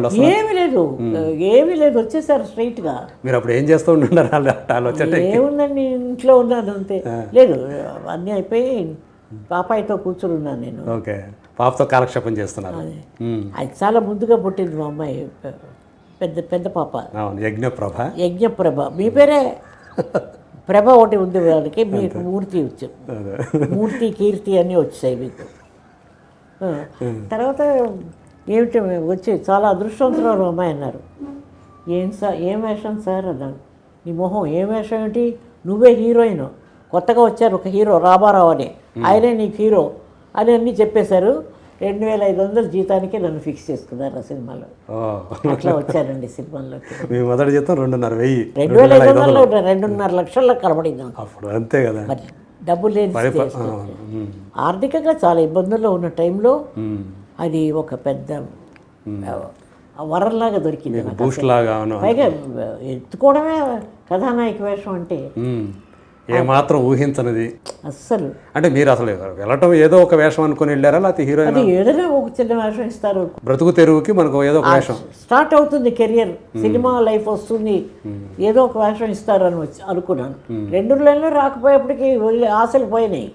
ఏమీ లేదు వచ్చేసారు స్ట్రైట్గా. మీరు అప్పుడు ఏం చేస్తూ ఉంటున్నారు? ఏముందండి, ఇంట్లో ఉన్నాను అంతే. లేదు, అన్నీ అయిపోయి పాపాయితో కూర్చుని ఉన్నాను నేను. ఓకే. పాపతో కాలక్షేపం చేస్తున్నారు. అది చాలా ముందుగా పుట్టింది మా అమ్మాయి, పెద్ద పాప, యజ్ఞప్రభ. మీ పేరే ప్రభ ఒకటి ఉంది వాళ్ళకి, మీకు మూర్తి వచ్చాం. మూర్తి, కీర్తి అన్నీ వచ్చాయి మీకు. తర్వాత ఏమిటి వచ్చి చాలా అదృష్టవంతురాలు అమ్మాయి అన్నారు. ఏం వేషం సార్ అన్నాను. నీ మొహం ఏం వేషం ఏంటి, నువ్వే హీరోయిన్, కొత్తగా వచ్చారు ఒక హీరో రామారావు అని, ఆయనే నీకు హీరో అని అన్నీ చెప్పేశారు. 2500 జీతానికి నన్ను ఫిక్స్ చేసుకున్నారు ఆ సినిమాలో. అట్లా వచ్చారండి సినిమాలోకి. మీ మొదటి జీతం 2,500. 2,500 లక్షల్లో కనబడింది అప్పుడు. అంతే కదా, మరి డబ్బులు లేని ఆర్థికంగా చాలా ఇబ్బందుల్లో ఉన్న టైంలో అది ఒక పెద్ద వరంలాగా దొరికింది. పైగా ఎత్తుకోవడమే కథానాయక వేషం అంటే ఏమాత్రం ఊహించనిది అస్సలు. అంటే మీరు అసలు వెళ్ళటం ఏదో ఒక వేషం అనుకుని వెళ్ళారా, లేకపోతే హీరోయిన్? ఏదైనా ఒక చిన్న వేషం ఇస్తారు, బ్రతుకు తెరువుకి మనకు ఏదో ఒక వేషం స్టార్ట్ అవుతుంది, కెరియర్, సినిమా లైఫ్ వస్తుంది, ఏదో ఒక వేషం ఇస్తారు అని అనుకున్నాను. 2 నెలలు రాకపోయేప్పటికీ ఆశలు పోయినాయి,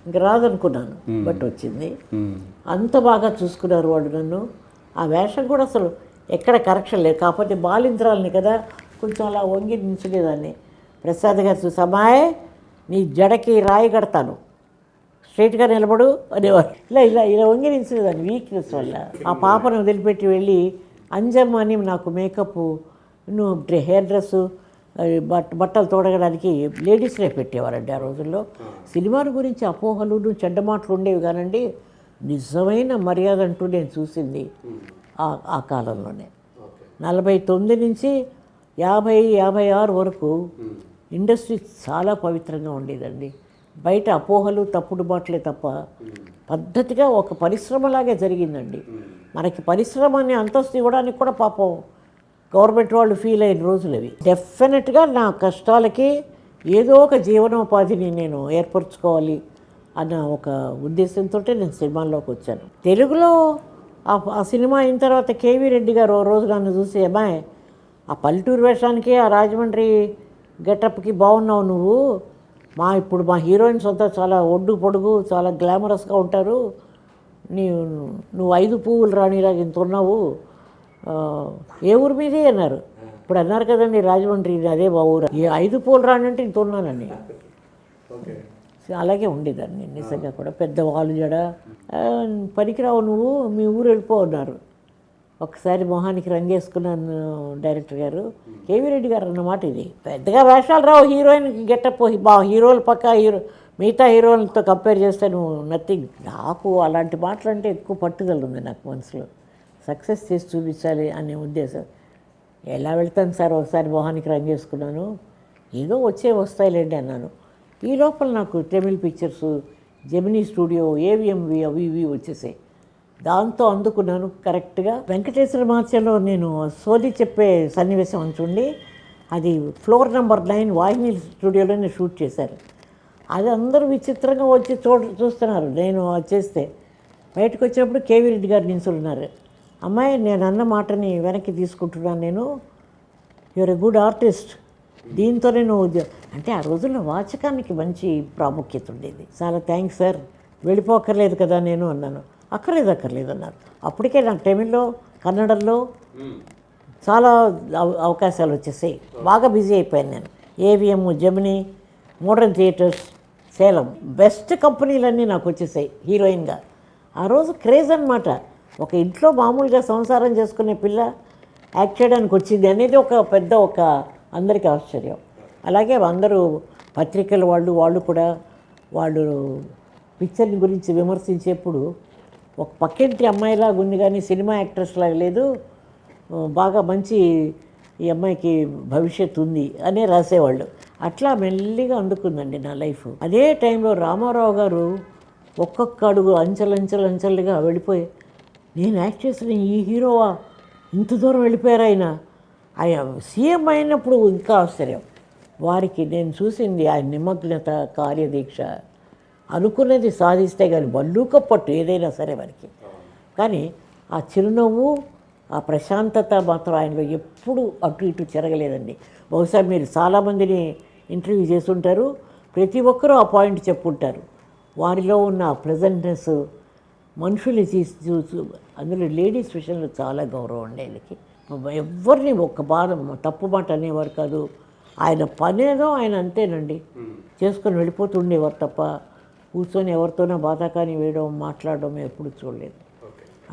ఇంక రాదనుకున్నాను. బట్ వచ్చింది. అంత బాగా చూసుకున్నారు వాళ్ళు నన్ను. ఆ వేషం కూడా అసలు ఎక్కడ కరెక్షన్ లేదు, కాకపోతే బాలింత్రాలని కదా, కొంచెం అలా వంగి నించునేదాన్ని. ప్రసాద్ గారు చూసి, అమ్మాయి నీ జడకి రాయి కడతాను, స్ట్రైట్గా నిలబడు అనేవారు. ఇలా వంగి నిలిచేదాన్ని వీక్నెస్ వల్ల. ఆ పాపను వదిలిపెట్టి వెళ్ళి అంజమ్మ అని నాకు మేకప్, హెయిర్ డ్రెస్సు, బట్టలు తోడగడానికి లేడీస్నే పెట్టేవారండి ఆ రోజుల్లో. సినిమాల గురించి అపోహలు చెడ్డ మాటలు ఉండేవి కానండి, నిజమైన మర్యాద అంటూ నేను చూసింది ఆ కాలంలోనే. 49 నుంచి 50-56 వరకు ఇండస్ట్రీ చాలా పవిత్రంగా ఉండేదండి. బయట అపోహలు తప్పుడు మాటలే తప్ప పద్ధతిగా ఒక పరిశ్రమలాగే జరిగిందండి. మనకి పరిశ్రమ అనే అంతస్తు ఇవ్వడానికి కూడా పాపం గవర్నమెంట్ వాళ్ళు ఫీల్ అయిన రోజులు అవి. డెఫినెట్గా నా కష్టాలకి ఏదో ఒక జీవనోపాధిని నేను ఏర్పరచుకోవాలి అన్న ఒక ఉద్దేశంతో నేను సినిమాల్లోకి వచ్చాను. తెలుగులో ఆ సినిమా అయిన తర్వాత కేవీ రెడ్డి గారు ఓ రోజు నన్ను చూసి, అమ్మాయి ఆ పల్లెటూరు వేషానికి ఆ రాజమండ్రి గెటప్కి బాగున్నావు నువ్వు, ఇప్పుడు మా హీరోయిన్స్ అంతా చాలా ఒడ్డు పొడుగు చాలా గ్లామరస్గా ఉంటారు, నువ్వు 5 పువ్వులు రానిలాగా ఇంత ఉన్నావు, ఏ ఊరు మీదే అన్నారు. ఇప్పుడు అన్నారు కదండి రాజమండ్రి, అదే మా ఊరు. 5 పువ్వులు రాని అంటే ఇంత ఉన్నానండి. అలాగే ఉండేదాన్ని నిజంగా కూడా. పెద్ద వాళ్ళు జడ, పనికిరావు నువ్వు, మీ ఊరు వెళ్ళిపో అన్నారు. ఒకసారి మొహానికి రంగేసుకున్నాను డైరెక్టర్ గారు, కేవీ రెడ్డి గారు అన్నమాట. ఇది పెద్దగా వేషాలు రావు, హీరోయిన్ గెటప్ హీరోలు పక్క మిగతా హీరోలతో కంపేర్ చేస్తే నువ్వు నథింగ్. నాకు అలాంటి మాటలు అంటే ఎక్కువ పట్టుదల ఉంది నాకు మనసులో. సక్సెస్ చేసి చూపించాలి అనే ఉద్దేశం. ఎలా వెళ్తాను సార్, ఒకసారి మొహానికి రంగేసుకున్నాను, ఏదో వస్తాయిలేండి అన్నాను. ఈ లోపల నాకు తమిళ్ పిక్చర్స్, జెమినీ స్టూడియో, ఏవిఎంవి అవి ఇవి వచ్చేసాయి. దాంతో అందుకున్నాను కరెక్ట్గా. వెంకటేశ్వర మహత్యంలో నేను సోది చెప్పే సన్నివేశం అంటుండి, అది ఫ్లోర్ నెంబర్ 9 వాహిని స్టూడియోలోనే షూట్ చేశారు. అది అందరూ విచిత్రంగా వచ్చి చూస్తున్నారు. నేను చేస్తే బయటకు వచ్చినప్పుడు కేవీ రెడ్డి గారు నిల్చున్నారు. అమ్మాయి, నేను అన్న మాటని వెనక్కి తీసుకుంటున్నాను, నేను యూఆర్ ఎ గుడ్ ఆర్టిస్ట్, దీంతో నేను అంటే ఆ రోజుల్లో వాచకానికి మంచి ప్రాముఖ్యత ఉండేది. చాలా థ్యాంక్స్ సార్, వెళ్ళిపోక్కర్లేదు కదా నేను అన్నాను. అక్కర్లేదు అన్నారు. అప్పటికే నాకు తమిళ్లో, కన్నడంలో చాలా అవకాశాలు వచ్చేసాయి. బాగా బిజీ అయిపోయాను నేను. AVM, Gemini, modern theatres, Salem, best కంపెనీలన్నీ నాకు వచ్చేసాయి హీరోయిన్గా. ఆ రోజు క్రేజ్ అనమాట. ఒక ఇంట్లో మామూలుగా సంసారం చేసుకునే పిల్ల యాక్ట్ చేయడానికి వచ్చింది అనేది ఒక అందరికీ ఆశ్చర్యం. అలాగే అందరూ పత్రికల వాళ్ళు కూడా వాళ్ళు పిక్చర్ని గురించి విమర్శించేప్పుడు ఒక పక్కింటి అమ్మాయిలాగా ఉంది కానీ సినిమా యాక్ట్రెస్ లాగా లేదు, బాగా మంచి ఈ అమ్మాయికి భవిష్యత్తు ఉంది అనే రాసేవాళ్ళు. అట్లా మెల్లిగా అందుకుందండి నా లైఫ్. అదే టైంలో రామారావు గారు ఒక్కొక్క అడుగు అంచెలుగా వెళ్ళిపోయి, నేను యాక్ట్ చేసిన ఈ హీరోవా ఇంత దూరం వెళ్ళిపోయారు ఆయన సీఎం అయినప్పుడు ఇంకా ఆశ్చర్యం. వారికి నేను చూసింది ఆయన నిమగ్నత, కార్యదీక్ష, అనుకున్నది సాధిస్తే కానీ బల్లూకప్పట్టు ఏదైనా సరే వారికి. కానీ ఆ చిరునవ్వు, ఆ ప్రశాంతత మాత్రం ఆయనలో ఎప్పుడు అటు ఇటు చెరగలేదండి. బహుశా మీరు చాలామందిని ఇంటర్వ్యూ చేస్తుంటారు, ప్రతి ఒక్కరూ ఆ పాయింట్ చెప్పుంటారు. వారిలో ఉన్న ప్రెజెంట్నెస్, మనుషుల్ని చూసు, అందులో లేడీస్ విషయంలో చాలా గౌరవం అండి ఆయనకి. ఎవరిని ఒక్క తప్పు మాట అనేవారు కాదు. ఆయన పనేదో ఆయన అంతేనండి చేసుకొని వెళ్ళిపోతూ ఉండేవారు తప్ప కూర్చొని ఎవరితోనో బాధాకాని వేయడం, మాట్లాడడం ఎప్పుడు చూడలేదు.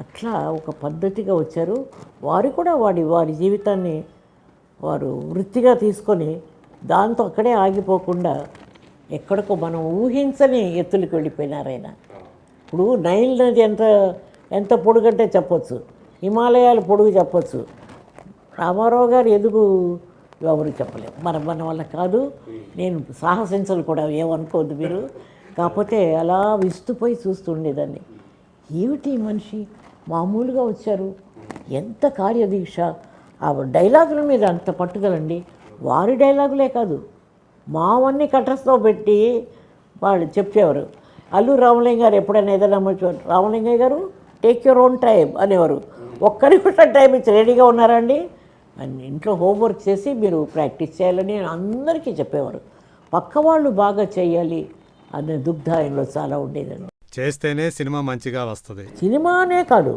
అట్లా ఒక పద్ధతిగా వచ్చారు. వారు కూడా వారి జీవితాన్ని వారు వృత్తిగా తీసుకొని దాంతో అక్కడే ఆగిపోకుండా ఎక్కడికో మనం ఊహించని ఎత్తులకు వెళ్ళిపోయినారు ఆయన. ఇప్పుడు నైల్ నది ఎంత పొడుగంటే చెప్పొచ్చు, హిమాలయాలు పొడుగు చెప్పొచ్చు. రామారావు గారు ఎదుగు ఎవరు చెప్పలేము. మన వల్ల కాదు. నేను సాహసించలు కూడా ఏమనుకోవద్దు మీరు. కాకపోతే అలా విస్తుపోయి చూస్తుండేదాన్ని. ఏమిటి మనిషి మామూలుగా వచ్చారు, ఎంత కార్యదీక్ష. ఆ డైలాగుల మీద అంత పట్టుదలండి. వారి డైలాగులే కాదు, మావన్నీ కటస్తో పెట్టి వాళ్ళు చెప్పేవారు. అల్లు రామలింగ గారు ఎప్పుడైనా ఏదైనా రామలింగయ్య గారు టేక్ యువర్ ఓన్ టైం అనేవారు. ఒక్క నిమిషం టైం ఇచ్చి రెడీగా ఉన్నారండి, ఇంట్లో హోంవర్క్ చేసి మీరు ప్రాక్టీస్ చేయాలని అందరికీ చెప్పేవారు. పక్క వాళ్ళు బాగా చేయాలి అనే దుగ్ధ ఆయనలో చాలా ఉండేదండి. చేస్తేనే సినిమా మంచిగా వస్తుంది. సినిమానే కాదు,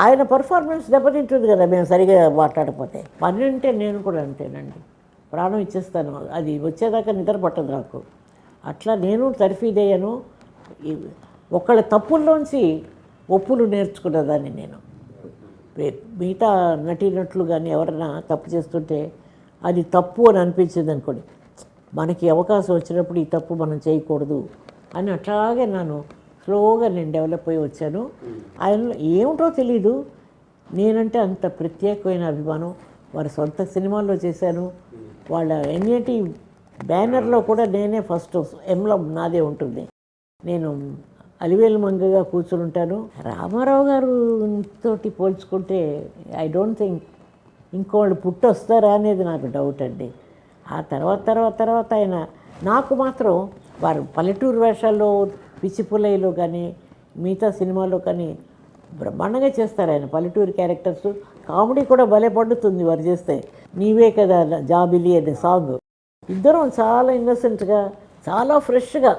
ఆయన పర్ఫార్మెన్స్ దెబ్బతింటుంది కదా మేము సరిగా మాట్లాడకపోతే. పని అంటే నేను కూడా అంతేనండి, ప్రాణం ఇచ్చేస్తాను. అది వచ్చేదాకా నిద్ర పట్టదు నాకు. అట్లా నేను తర్ఫీదయ్యాను. ఒకళ్ళ తప్పుల్లోంచి ఒప్పులు నేర్చుకున్నదాన్ని నేను. మిగతా నటీనటులు కానీ ఎవరైనా తప్పు చేస్తుంటే అది తప్పు అని అనిపించింది అనుకోండి, మనకి అవకాశం వచ్చినప్పుడు ఈ తప్పు మనం చేయకూడదు అని అట్లాగే స్లోగా నేను డెవలప్ అయ్యి వచ్చాను. ఆయనలో ఏమిటో తెలీదు, నేనంటే అంత ప్రత్యేకమైన అభిమానం. వారి సొంత సినిమాల్లో చేశాను. వాళ్ళ ఎన్ఏటి బ్యానర్లో కూడా నేనే ఫస్ట్ ఎంలో నాదే ఉంటుంది. నేను అలివేలు మంగగా కూర్చుని ఉంటాను. రామారావు గారు తోటి పోల్చుకుంటే ఐ డోంట్ థింక్ ఇంకోళ్ళు పుట్టొస్తారా అనేది నాకు డౌట్ అండి. ఆ తర్వాత ఆయన నాకు మాత్రం వారు పల్లెటూరు వేషాల్లో, పిచ్చిపుల్లయ్యలో కానీ మిగతా సినిమాలో కానీ బ్రహ్మాండంగా చేస్తారు ఆయన పల్లెటూరు క్యారెక్టర్స్. కామెడీ కూడా భలే పండుతుంది వారు చేస్తే. నీవే కదా జాబిలి అనే సాంగ్ ఇద్దరం చాలా ఇన్నసెంట్గా, చాలా ఫ్రెష్గా,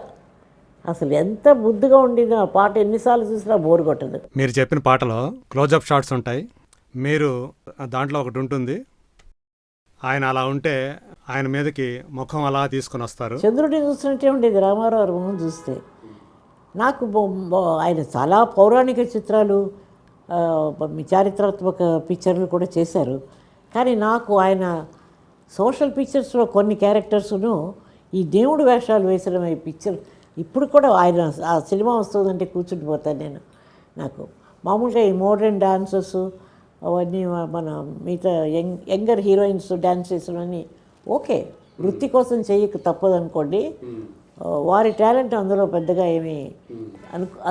అసలు ఎంత బుద్ధిగా ఉండేది. ఆ పాట ఎన్నిసార్లు చూసినా బోర్ కొట్టదు. మీరు చెప్పిన పాటలో క్లోజప్ షాట్స్ ఉంటాయి, మీరు దాంట్లో ఒకటి ఉంటుంది, ఆయన అలా ఉంటే ఆయన మీదకి ముఖం అలా తీసుకొని వస్తారు. చంద్రుడిని చూసినట్టే ఉండేది రామారావు గారి మొహం చూస్తే. నాకు ఆయన చాలా పౌరాణిక చిత్రాలు, చారిత్రాత్మక పిక్చర్లు కూడా చేశారు. కానీ నాకు ఆయన సోషల్ పిక్చర్స్లో కొన్ని క్యారెక్టర్స్ను ఈ దేవుడు వేషాలు వేసిన ఈ పిక్చర్ ఇప్పుడు కూడా ఆయన ఆ సినిమా వస్తుందంటే కూర్చుండిపోతాను నేను. నాకు మామూలుగా ఈ మోడర్న్ డాన్సెస్ అవన్నీ మన మిగతా యంగర్ హీరోయిన్స్ డ్యాన్స్ చేసినవన్నీ ఓకే, వృత్తి కోసం చేయక తప్పదనుకోండి. వారి టాలెంట్ అందులో పెద్దగా ఏమీ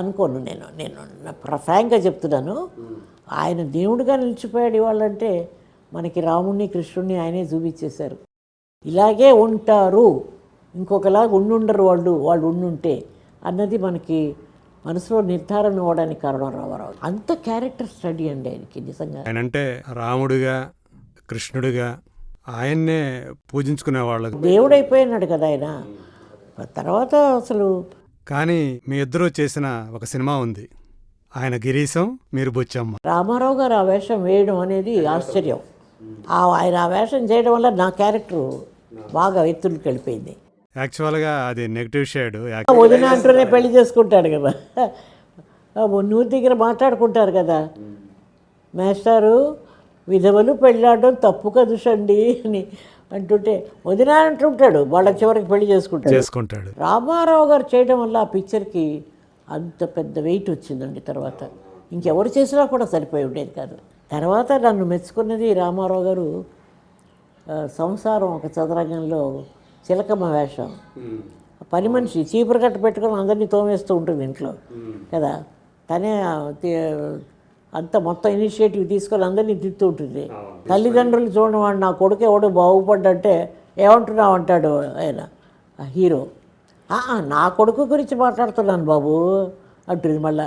అనుకోను. నేను ఫ్రాంక్గా చెప్తున్నాను. ఆయన దేవుడిగా నిలిచిపోయాడు ఇవాళంటే మనకి రాముణ్ణి కృష్ణుణ్ణి ఆయనే చూపించేశారు. ఇలాగే ఉంటారు, ఇంకొకలాగా ఉండుండరు వాళ్ళు ఉండుంటే అన్నది మనకి మనసులో నిర్ధారణ అవ్వడానికి కారణం రామారావు. అంత క్యారెక్టర్ స్టడీ అండి ఆయనకి నిజంగా. ఆయన అంటే రాముడిగా కృష్ణుడిగా ఆయన్నే పూజించుకునేవాళ్ళు. దేవుడైపోయినాడు కదా ఆయన తర్వాత అసలు. కానీ మీ ఇద్దరూ చేసిన ఒక సినిమా ఉంది, ఆయన గిరీశం, మీరు బుచ్చమ్మ. రామారావు గారు ఆ వేషం వేయడం అనేది ఆశ్చర్యం. ఆయన ఆ వేషం చేయడం వల్ల నా క్యారెక్టర్ బాగా ఎత్తులకు వెళ్ళిపోయింది. యాక్చువల్గా అది నెగిటివ్ షేడ్. వదిన అంటూనే పెళ్లి చేసుకుంటాడు కదా, నూరు దగ్గర మాట్లాడుకుంటారు కదా, మేస్టారు విధవలు పెళ్ళాడడం తప్పు కదుషండి అని అంటుంటే వదిన అంటుంటాడు, వాళ్ళ చివరికి పెళ్లి చేసుకుంటాడు. రామారావు గారు చేయడం వల్ల ఆ పిక్చర్కి అంత పెద్ద వెయిట్ వచ్చిందండి. తర్వాత ఇంకెవరు చేసినా కూడా సరిపోయి ఉండేది కాదు. తర్వాత నన్ను మెచ్చుకున్నది రామారావు గారు సంసారం ఒక చదరంగంలో చిలకమ్మ వేషం. పని మనిషి చీపురు కట్ట పెట్టుకొని అందరినీ తోమేస్తూ ఉంటుంది ఇంట్లో కదా, తనే అంత మొత్తం ఇనిషియేటివ్ తీసుకొని అందరినీ తిడుతూ ఉంటుంది. తల్లిదండ్రులు చూడడం వాడు నా కొడుకు ఎవడు బాగుపడ్డంటే ఏమంటున్నావు అంటాడు ఆయన హీరో. నా కొడుకు గురించి మాట్లాడుతున్నాను బాబు అంటుంది మళ్ళా.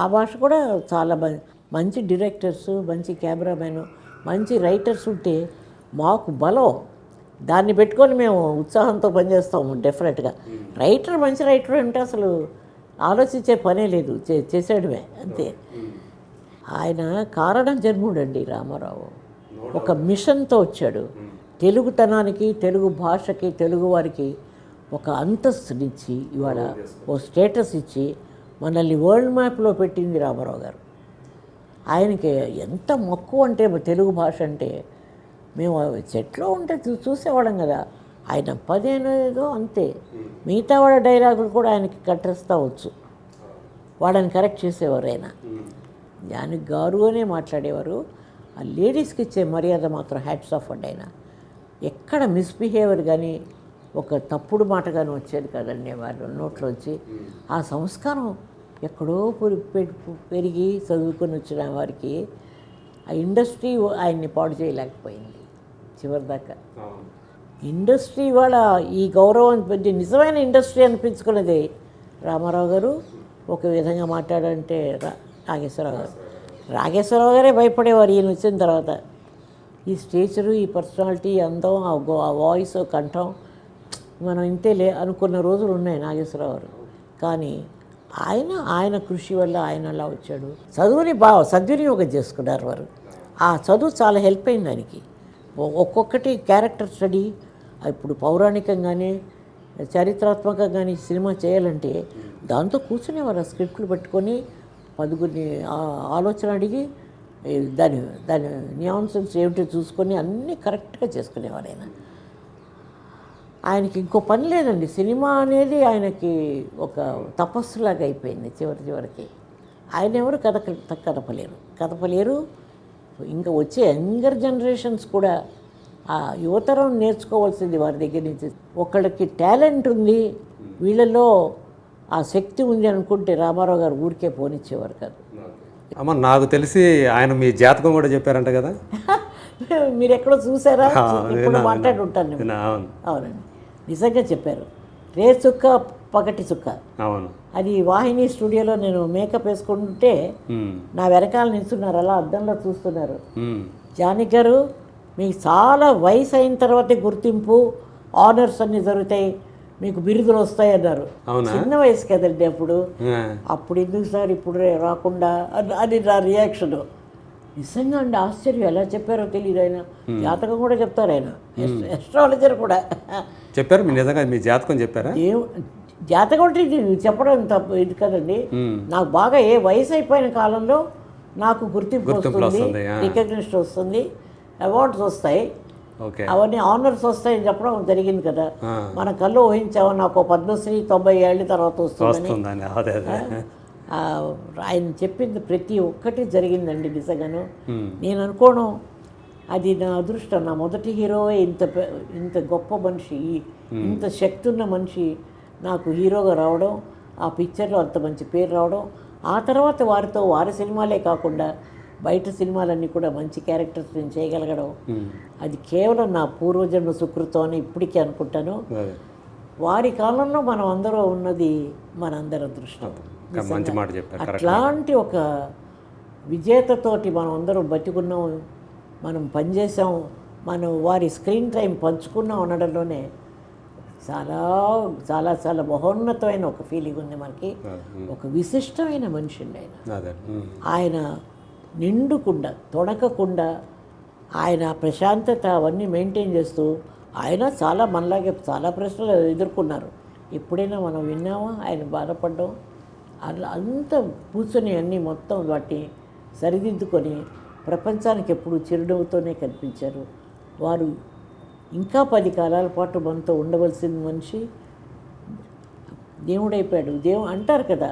ఆ భాష కూడా చాలా మంచి డైరెక్టర్స్, మంచి కెమెరామెన్, మంచి రైటర్స్ ఉంటే మాకు బలం. దాన్ని పెట్టుకొని మేము ఉత్సాహంతో పనిచేస్తాము డెఫినెట్గా. మంచి రైటర్ అంటే అసలు ఆలోచించే పనే లేదు, చేసేయడమే అంతే. ఆయన కారణం జన్ముడండి రామారావు. ఒక మిషన్తో వచ్చాడు. తెలుగుతనానికి, తెలుగు భాషకి, తెలుగు వారికి ఒక అంతస్తునిచ్చి ఇవాళ ఓ స్టేటస్ ఇచ్చి మనల్ని వరల్డ్ మ్యాప్లో పెట్టింది రామారావు గారు. ఆయనకి ఎంత మక్కువ అంటే తెలుగు భాష అంటే, మేము చెట్లో ఉంటే చూసేవాళ్ళం కదా, ఆయన 15 అంతే. మిగతా వాళ్ళ డైలాగులు కూడా ఆయనకి కట్టేస్తూ వచ్చు, వాళ్ళని కరెక్ట్ చేసేవారు ఆయన. దానికి గారు అనే మాట్లాడేవారు. ఆ లేడీస్కి ఇచ్చే మర్యాద మాత్రం హ్యాట్స్ ఆఫ్ అండి. ఆయన ఎక్కడ మిస్బిహేవియర్ కానీ ఒక తప్పుడు మాట కానీ వచ్చేది కదండి వారి నోట్లోంచి. ఆ సంస్కారం ఎక్కడో పెరిగి చదువుకొని వచ్చిన వారికి ఆ ఇండస్ట్రీ ఆయన్ని పాడు చేయలేకపోయింది చివరిదాకా. ఇండస్ట్రీ వాళ్ళ ఈ గౌరవం పెద్ద నిజమైన ఇండస్ట్రీ అనిపించుకున్నది రామారావు గారు. ఒక విధంగా మాట్లాడంటే నాగేశ్వరరావు గారే భయపడేవారు ఈయన వచ్చిన తర్వాత. ఈ స్టేచరు, ఈ పర్సనాలిటీ, అందం, ఆ వాయిస్, కంఠం మనం ఇంతేలే అనుకున్న రోజులు ఉన్నాయి నాగేశ్వరరావు గారు. కానీ ఆయన కృషి వల్ల ఆయన అలా వచ్చాడు. చదువుని బాగా సద్వినియోగం చేసుకున్నారు వారు. ఆ చదువు చాలా హెల్ప్ అయింది దానికి. ఒక్కొక్కటి క్యారెక్టర్ స్టడీ. ఇప్పుడు పౌరాణికంగానే చారిత్రాత్మకంగానే సినిమా చేయాలంటే దాంతో కూర్చునేవారు, స్క్రిప్ట్లు పెట్టుకొని 10 ఆలోచన అడిగి దాని న్యూయాన్సెస్ ఏమిటో చూసుకొని అన్నీ కరెక్ట్గా చేసుకునేవారు ఆయన. ఆయనకి ఇంకో పని లేదండి. సినిమా అనేది ఆయనకి ఒక తపస్సులాగా అయిపోయింది చివరికి. ఆయన ఎవరు కదపలేరు. ఇంకా వచ్చే యంగర్ జనరేషన్స్ కూడా ఆ యువతరం నేర్చుకోవాల్సింది వారి దగ్గర నుంచి. ఒకళ్ళకి టాలెంట్ ఉంది, వీళ్ళలో ఆ శక్తి ఉంది అనుకుంటే రామారావు గారు ఊరికే పోనిచ్చేవారు కాదు. అమ్మ, నాకు తెలిసి ఆయన మీ జాతకం కూడా చెప్పారంట కదా? మీరు ఎక్కడో చూసారా? ఇప్పుడు మాట్లాడుంటాను. అవునండి, నిజంగా చెప్పారు. రే చుక్క పగటి చుక్క. అవును, అది వాహిని స్టూడియోలో నేను మేకప్ వేసుకుంటే నా వెనకాల నిల్చున్నారు, అలా అద్దంలో చూస్తున్నారు. జానకి గారు, మీకు చాలా వయసు అయిన తర్వాతే గుర్తింపు ఆనర్స్ అన్నీ జరుగుతాయి, మీకు బిరుదులు వస్తాయి అన్నారు. చిన్న వయసు కదండి అప్పుడు. అప్పుడు ఎందుకు సార్ ఇప్పుడు రాకుండా అని నా రియాక్షన్. నిజంగా అండి ఆశ్చర్యం, ఎలా చెప్పారో తెలియదు. ఆయన జాతకం కూడా చెప్తారు, ఆయన ఎస్ట్రాలజర్ కూడా చెప్పారు. మీ నిజంగా మీ జాతకం చెప్పారా? జాతకం అంటే ఇది చెప్పడం తప్పు ఇది కదండి. నాకు బాగా వయసు అయిపోయిన కాలంలో నాకు గుర్తింపు వస్తుంది, రికగ్నిషన్ వస్తుంది, అవార్డ్స్ వస్తాయి, అవన్నీ ఆనర్స్ వస్తాయని చెప్పడం జరిగింది కదా. మన కళ్ళు ఊహించాము నాకు పద్మశ్రీ 90 ఏళ్ళ తర్వాత వస్తుందని. ఆయన చెప్పింది ప్రతి ఒక్కటి జరిగిందండి నిజంగాను. నేను అనుకోను అది నా అదృష్టం. నా మొదటి హీరోవే ఇంత గొప్ప మనిషి, ఇంత శక్తి ఉన్న మనిషి నాకు హీరోగా రావడం, ఆ పిక్చర్లో అంత మంచి పేరు రావడం, ఆ తర్వాత వారి సినిమాలే కాకుండా బయట సినిమాలన్నీ కూడా మంచి క్యారెక్టర్స్ నేను చేయగలగడం, అది కేవలం నా పూర్వజన్మ సుకృతం అని ఇప్పటికీ అనుకుంటాను. వారి కాలంలో మనం అందరూ ఉన్నది మనందరి అదృష్టం. అట్లాంటి ఒక విజేతతోటి మనం అందరం బతికున్నాం, మనం పనిచేసాం, మనం వారి స్క్రీన్ టైం పంచుకున్నాం అనడంలోనే చాలా చాలా చాలా మహోన్నతమైన ఒక ఫీలింగ్ ఉంది మనకి. ఒక విశిష్టమైన మనిషి అండి ఆయన నిండుకుండా తొణకకుండా ఆయన ప్రశాంతత అవన్నీ మెయింటైన్ చేస్తూ ఆయన చాలా మనలాగే చాలా ప్రశ్నలు ఎదుర్కొన్నారు. ఎప్పుడైనా మనం విన్నామా ఆయన బాధపడ్డం? అలా అంత కూర్చొని అన్నీ మొత్తం వాటిని సరిదిద్దుకొని ప్రపంచానికి ఎప్పుడు చిరునవ్వుతోనే కనిపించారు. వారు ఇంకా 10 కాలాల పాటు మనతో ఉండవలసిన మనిషి దేవుడైపోయాడు. అంటారు కదా,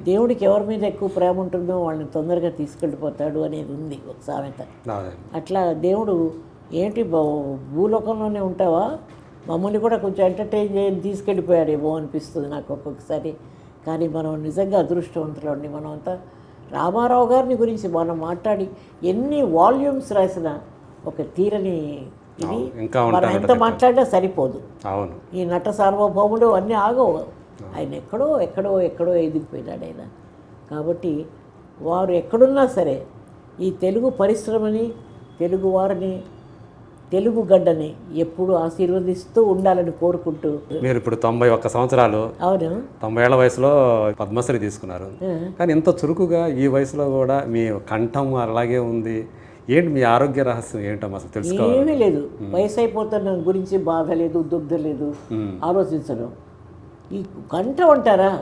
దేవుడికి ఎవరి మీద ఎక్కువ ప్రేమ ఉంటుందో వాళ్ళని తొందరగా తీసుకెళ్ళిపోతాడు అనేది ఉంది ఒక సామెత. అట్లా దేవుడు ఏంటి భూలోకంలోనే ఉంటావా, మమ్మల్ని కూడా కొంచెం ఎంటర్టైన్ చేయని తీసుకెళ్ళిపోయాడేమో అనిపిస్తుంది నాకు ఒక్కొక్కసారి. కానీ మనం నిజంగా అదృష్టవంతులండి. మనం అంతా రామారావు గారిని గురించి మనం మాట్లాడి ఎన్ని వాల్యూమ్స్ రాసిన ఒక తీరని ఇది మనం ఎంత మాట్లాడినా సరిపోదు. ఈ నట సార్వభౌముడు అన్నీ ఆగవు. ఆయన ఎక్కడో ఎక్కడో ఎక్కడో ఎదిగిపోయినాడు ఆయన. కాబట్టి వారు ఎక్కడున్నా సరే ఈ తెలుగు పరిశ్రమని, తెలుగు వారిని, తెలుగు గడ్డని ఎప్పుడు ఆశీర్వదిస్తూ ఉండాలని కోరుకుంటూ. మీరు ఇప్పుడు 91 సంవత్సరాలు, అవును, 90 ఏళ్ల వయసులో పద్మశ్రీ తీసుకున్నారు. కానీ ఇంత చురుకుగా ఈ వయసులో కూడా మీ కంఠం అలాగే ఉంది. ఏంటి మీ ఆరోగ్య రహస్యం ఏంటమ్మా అసలు తెలుసుకోవాలి? ఏమీ లేదు, వయసు అయిపోతున్న గురించి బాధ లేదు, దుగ్ధ లేదు, ఆలోచించడం. ఈ కంఠం అంటారా,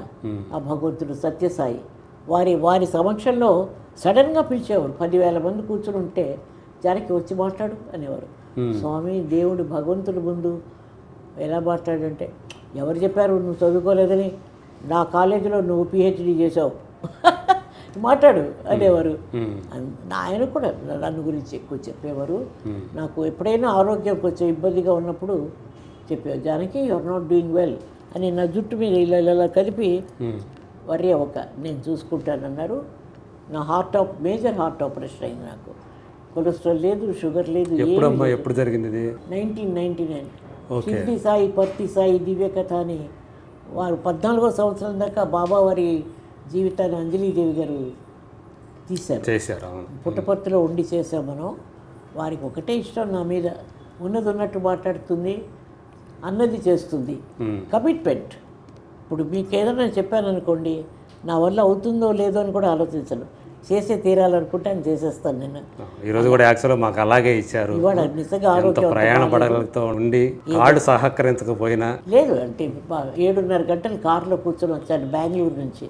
ఆ భగవంతుడు సత్యసాయి వారి సమక్షంలో సడన్గా పిలిచేవారు. 10,000 మంది కూర్చుని ఉంటే జానకి వచ్చి మాట్లాడు అనేవారు. స్వామి దేవుడు భగవంతుడి ముందు ఎలా మాట్లాడంటే, ఎవరు చెప్పారు నువ్వు చదువుకోలేదని, నా కాలేజీలో నువ్వు PhD చేసావు మాట్లాడు అనేవారు. ఆయన కూడా నన్ను గురించి ఎక్కువ చెప్పేవారు. నాకు ఎప్పుడైనా ఆరోగ్యం కొంచెం ఇబ్బందిగా ఉన్నప్పుడు చెప్పేవారు, Janaki you are not doing well అని నా జుట్టు మీద ఇలా కలిపి వర్రీ అవ్వక నేను చూసుకుంటానన్నారు. నా మేజర్ హార్ట్ ఆపరేషన్ అయింది. నాకు కొలెస్ట్రాల్ లేదు, షుగర్ లేదు. ఎప్పుడు జరిగింది? 1999. షిర్డీ సాయి, పర్తి సాయి దివ్య కథ అని వారు 14వ సంవత్సరం దాకా బాబా వారి జీవితాన్ని అంజలీదేవి గారు చేశారు. పుట్టపర్తిలో ఉండి చేసాం మనం. వారికి ఒకటే ఇష్టం, నా మీద ఉన్నది ఉన్నట్టు మాట్లాడుతుంది, అన్నది చేస్తుంది, కమిట్మెంట్. ఇప్పుడు మీకు ఏదైనా చెప్పాను అనుకోండి, నా వల్ల అవుతుందో లేదో అని కూడా ఆలోచించను, చేసే తీరాలనుకుంటే అని చేసేస్తాను. నేను ఈరోజు కూడా యాక్చువల్గా మాకు అలాగే ఇచ్చారు. ఇవాళ నిజంగా ఆరోగ్యం ప్రయాణ పడగలతో ఉండి కార్డు సహకరించకపోయినా లేదు అంటే 7:30 గంటలు కారులో కూర్చొని వచ్చాను బెంగళూరు నుంచి.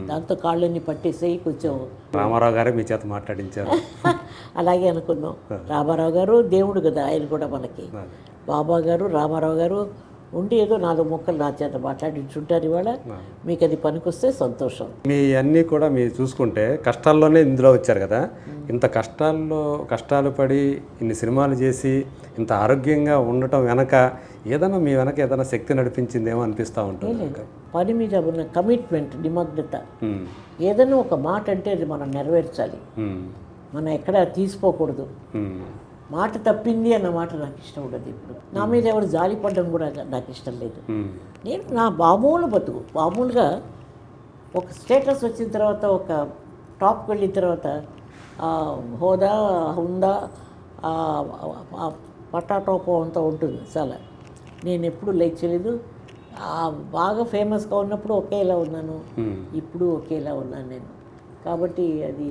దాంతో కాళ్ళన్నీ పట్టేసి కొంచెం రామారావు గారు మీ చేత మాట్లాడించారు. అలాగే అనుకున్నాం. రామారావు గారు దేవుడు కదా, ఆయన కూడా మనకి. బాబా గారు, రామారావు గారు ఉండి ఏదో 4 ముక్కలు నా చేత మాట్లాడించుంటారు. ఇవాళ మీకు అది పనికొస్తే సంతోషం. మీ అన్నీ కూడా మీరు చూసుకుంటే కష్టాల్లోనే ఇందులో వచ్చారు కదా. ఇంత కష్టాలు పడి ఇన్ని సినిమాలు చేసి ఇంత ఆరోగ్యంగా ఉండటం వెనక ఏదైనా మీ వెనక ఏదైనా శక్తి నడిపించిందేమో అనిపిస్తూ ఉంటుంది. పని మీద ఉన్న కమిట్మెంట్, నిమగ్నత. ఏదైనా ఒక మాట అంటే అది మనం నెరవేర్చాలి, మనం ఎక్కడ తీసుకోకూడదు. మాట తప్పింది అన్న మాట నాకు ఇష్టం ఉండదు. ఇప్పుడు నా మీద ఎవరు జాలి పడడం కూడా నాకు ఇష్టం లేదు. నేను నా మామూలుగా ఒక స్టేటస్ వచ్చిన తర్వాత, ఒక టాప్కి వెళ్ళిన తర్వాత హోదా ఉందా, పటాటోపం అంతా ఉంటుంది చాలా. నేను ఎప్పుడు లైక్ చేయలేదు. బాగా ఫేమస్గా ఉన్నప్పుడు ఒకేలా ఉన్నాను, ఇప్పుడు ఒకేలా ఉన్నాను నేను. కాబట్టి అది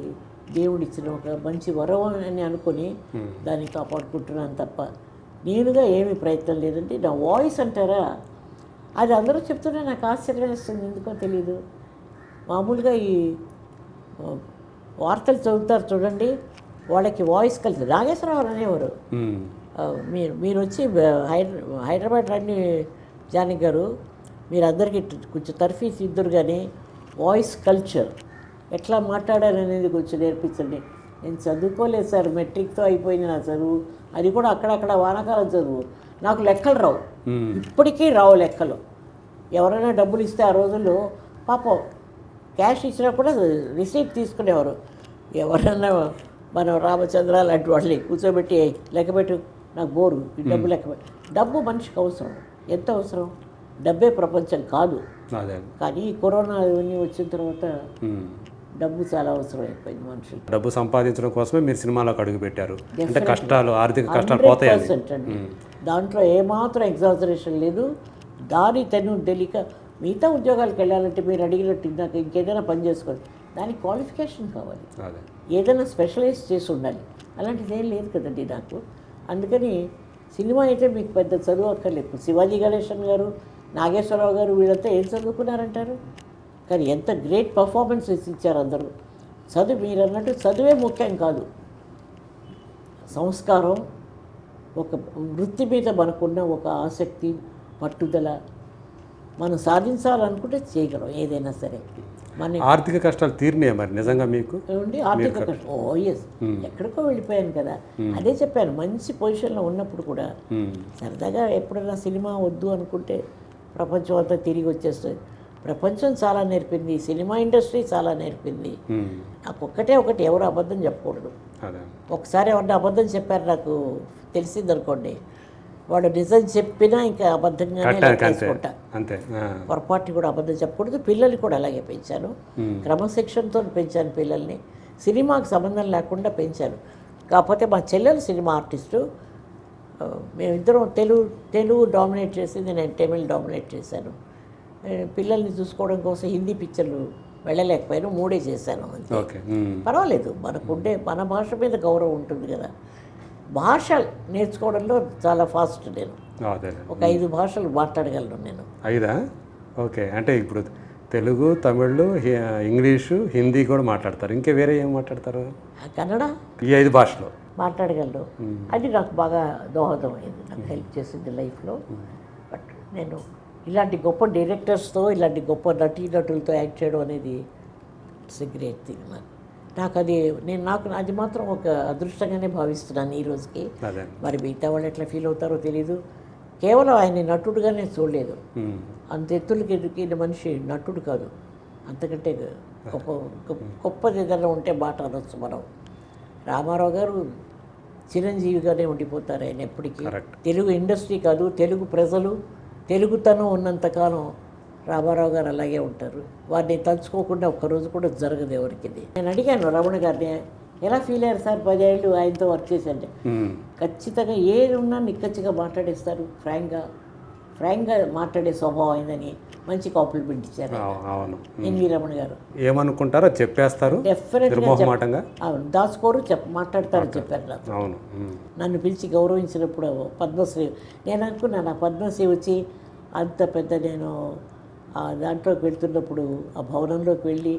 దేవుడిచ్చిన ఒక మంచి వరం అని అనుకొని దాన్ని కాపాడుకుంటున్నాను తప్ప నేనుగా ఏమీ ప్రయత్నం లేదండి. నా వాయిస్ అంటారా, అది అందరూ చెప్తుంటే నాకు ఆశ్చర్యం వేస్తుంది, ఎందుకో తెలీదు. మామూలుగా ఈ వార్తలు చదువుతారు చూడండి, వాళ్ళకి వాయిస్ కలిసి నాగేశ్వరరావు అనేవారు. మీరు వచ్చి హైదరాబాద్ రండి జానకి గారు, మీరు అందరికీ కొంచెం తర్ఫీస్ ఇద్దరు, కానీ వాయిస్ కల్చర్ ఎట్లా మాట్లాడారనేది కొంచెం నేర్పించండి. నేను చదువుకోలేదు సార్, మెట్రిక్తో అయిపోయింది నా చదువు, అది కూడా అక్కడక్కడ వానాకాలం చదువు. నాకు లెక్కలు రావు, ఇప్పటికీ రావు లెక్కలు. ఎవరైనా డబ్బులు ఇస్తే ఆ రోజుల్లో పాపం క్యాష్ ఇచ్చినా కూడా రిసీప్ట్ తీసుకునేవారు. ఎవరైనా మనం రామచంద్ర లాంటి వాళ్ళని కూర్చోబెట్టి లెక్కబెట్టు, నాకు బోరు, ఈ డబ్బు లెక్కబెట్టు. డబ్బు మనిషికి అవసరం, ఎంత అవసరం, డబ్బే ప్రపంచం కాదు. కానీ కరోనా ఇవన్నీ వచ్చిన తర్వాత డబ్బు చాలా అవసరం అయిపోయింది మనుషులు. డబ్బు సంపాదించడం కోసమే మీరు సినిమాలోకి అడుగు పెట్టారు. అంటే కష్టాలు, ఆర్థిక కష్టాలు పోతాయి అండి. దాంట్లో ఏమాత్రం ఎగ్జాజరేషన్ లేదు. దాని తెలియక మిగతా ఉద్యోగాలకు వెళ్ళాలంటే మీరు అడిగినట్టు ఇందాక ఇంకేదైనా పని చేసుకోవాలి, దానికి క్వాలిఫికేషన్ కావాలి, ఏదైనా స్పెషలైజ్ చేసి ఉండాలి. అలాంటిది ఏం లేదు కదండి నాకు. అందుకని సినిమా అయితే మీకు పెద్ద చదువు అక్కర్లేదు. శివాజీ గణేశన్ గారు, నాగేశ్వరరావు గారు వీళ్ళంతా ఏం చదువుకున్నారంటారు, కానీ ఎంత గ్రేట్ పర్ఫార్మెన్సెస్ ఇచ్చారు అందరూ. చదువు మీరు అన్నట్టు చదువే ముఖ్యం కాదు, సంస్కారం, ఒక వృత్తి మీద మనకున్న ఒక ఆసక్తి, పట్టుదల, మనం సాధించాలనుకుంటే చేయగలం ఏదైనా సరే. మన ఆర్థిక కష్టాలు తీరినాయి మరి నిజంగా మీకు? ఏమండి ఆర్థిక కష్టం, ఎస్, ఎక్కడికో వెళ్ళిపోయాను కదా. అదే చెప్పాను, మంచి పొజిషన్లో ఉన్నప్పుడు కూడా సరదాగా ఎప్పుడైనా సినిమా వద్దు అనుకుంటే ప్రపంచం అంతా తిరిగి వచ్చేస్తుంది. ప్రపంచం చాలా నేర్పింది, సినిమా ఇండస్ట్రీ చాలా నేర్పింది. నాకు ఒకటి ఎవరు అబద్ధం చెప్పకూడదు. ఒకసారి ఎవరిని అబద్ధం చెప్పారు నాకు తెలిసిందనుకోండి, వాడు నిజం చెప్పినా ఇంకా అబద్ధంగానే చేసుకుంటా. పొరపాటు కూడా అబద్ధం చెప్పకూడదు. పిల్లల్ని కూడా అలాగే పెంచాను, క్రమశిక్షణతో పెంచాను పిల్లల్ని, సినిమాకి సంబంధం లేకుండా పెంచాను. కాకపోతే మా చెల్లెలు సినిమా ఆర్టిస్టు, మేమిద్దరం తెలుగు డామినేట్ చేసింది, నేను తమిళ్ డామినేట్ చేశాను. పిల్లల్ని చూసుకోవడం కోసం హిందీ పిక్చర్లు వెళ్ళలేకపోయాను, 3 చేశాను అంతే. పర్వాలేదు, మనకుండే మన భాష మీద గౌరవం ఉంటుంది కదా. భాష నేర్చుకోవడంలో చాలా ఫాస్ట్ నేను, ఒక 5 భాషలు మాట్లాడగలను నేను. 5? ఓకే. అంటే ఇప్పుడు తెలుగు, తమిళ్, ఇంగ్లీషు, హిందీ కూడా మాట్లాడతారు, ఇంకా వేరే ఏం మాట్లాడతారు? కన్నడ, ఈ 5 భాషలు మాట్లాడగలను. అది నాకు బాగా దోహదం అయింది, నాకు హెల్ప్ చేసింది లైఫ్లో. బట్ నేను ఇలాంటి గొప్ప డైరెక్టర్స్తో, ఇలాంటి గొప్ప నటీనటులతో యాక్ట్ చేయడం అనేది ఇట్స్ ఎ గ్రేట్ థింగ్. నాకు అది మాత్రం ఒక అదృష్టంగానే భావిస్తున్నాను ఈ రోజుకి. మరి మిగతా వాళ్ళు ఎట్లా ఫీల్ అవుతారో తెలీదు. కేవలం ఆయన నటుడుగానే చూడలేదు, అంత ఎత్తులకి ఎదిగిన మనిషి నటుడు కాదు, అంతకంటే గొప్పది ఏదైనా ఉంటే మాట అనొచ్చు మనం. రామారావు గారు చిరంజీవిగానే ఉండిపోతారు ఆయన ఎప్పటికీ. తెలుగు ఇండస్ట్రీ కాదు, తెలుగు ప్రజలు, తెలుగుతనం ఉన్నంతకాలం రామారావు గారు అలాగే ఉంటారు. వారిని తలుచుకోకుండా ఒక్కరోజు కూడా జరగదు ఎవరికి. నేను అడిగాను రమణ గారిని, ఎలా ఫీల్ అయ్యారు సార్ 10 ఏళ్ళు ఆయనతో వర్క్ చేశారంటే. ఖచ్చితంగా ఏది ఉన్నా నిక్కచ్చిగా మాట్లాడేస్తారు, ఫ్రాంక్గా మాట్లాడే స్వభావం అయిందని మంచి కాంప్లిమెంట్ ఇచ్చారు ఎన్వి రమణ గారు. ఏమనుకుంటారో చెప్పేస్తారు, డెఫినెట్గా దాచుకోరు, మాట్లాడతారు చెప్పారు నాకు. నన్ను పిలిచి గౌరవించినప్పుడు పద్మశ్రీ, నేను అనుకున్నాను ఆ పద్మశ్రీ వచ్చి అంత పెద్ద, నేను దాంట్లోకి వెళ్తున్నప్పుడు ఆ భవనంలోకి వెళ్ళి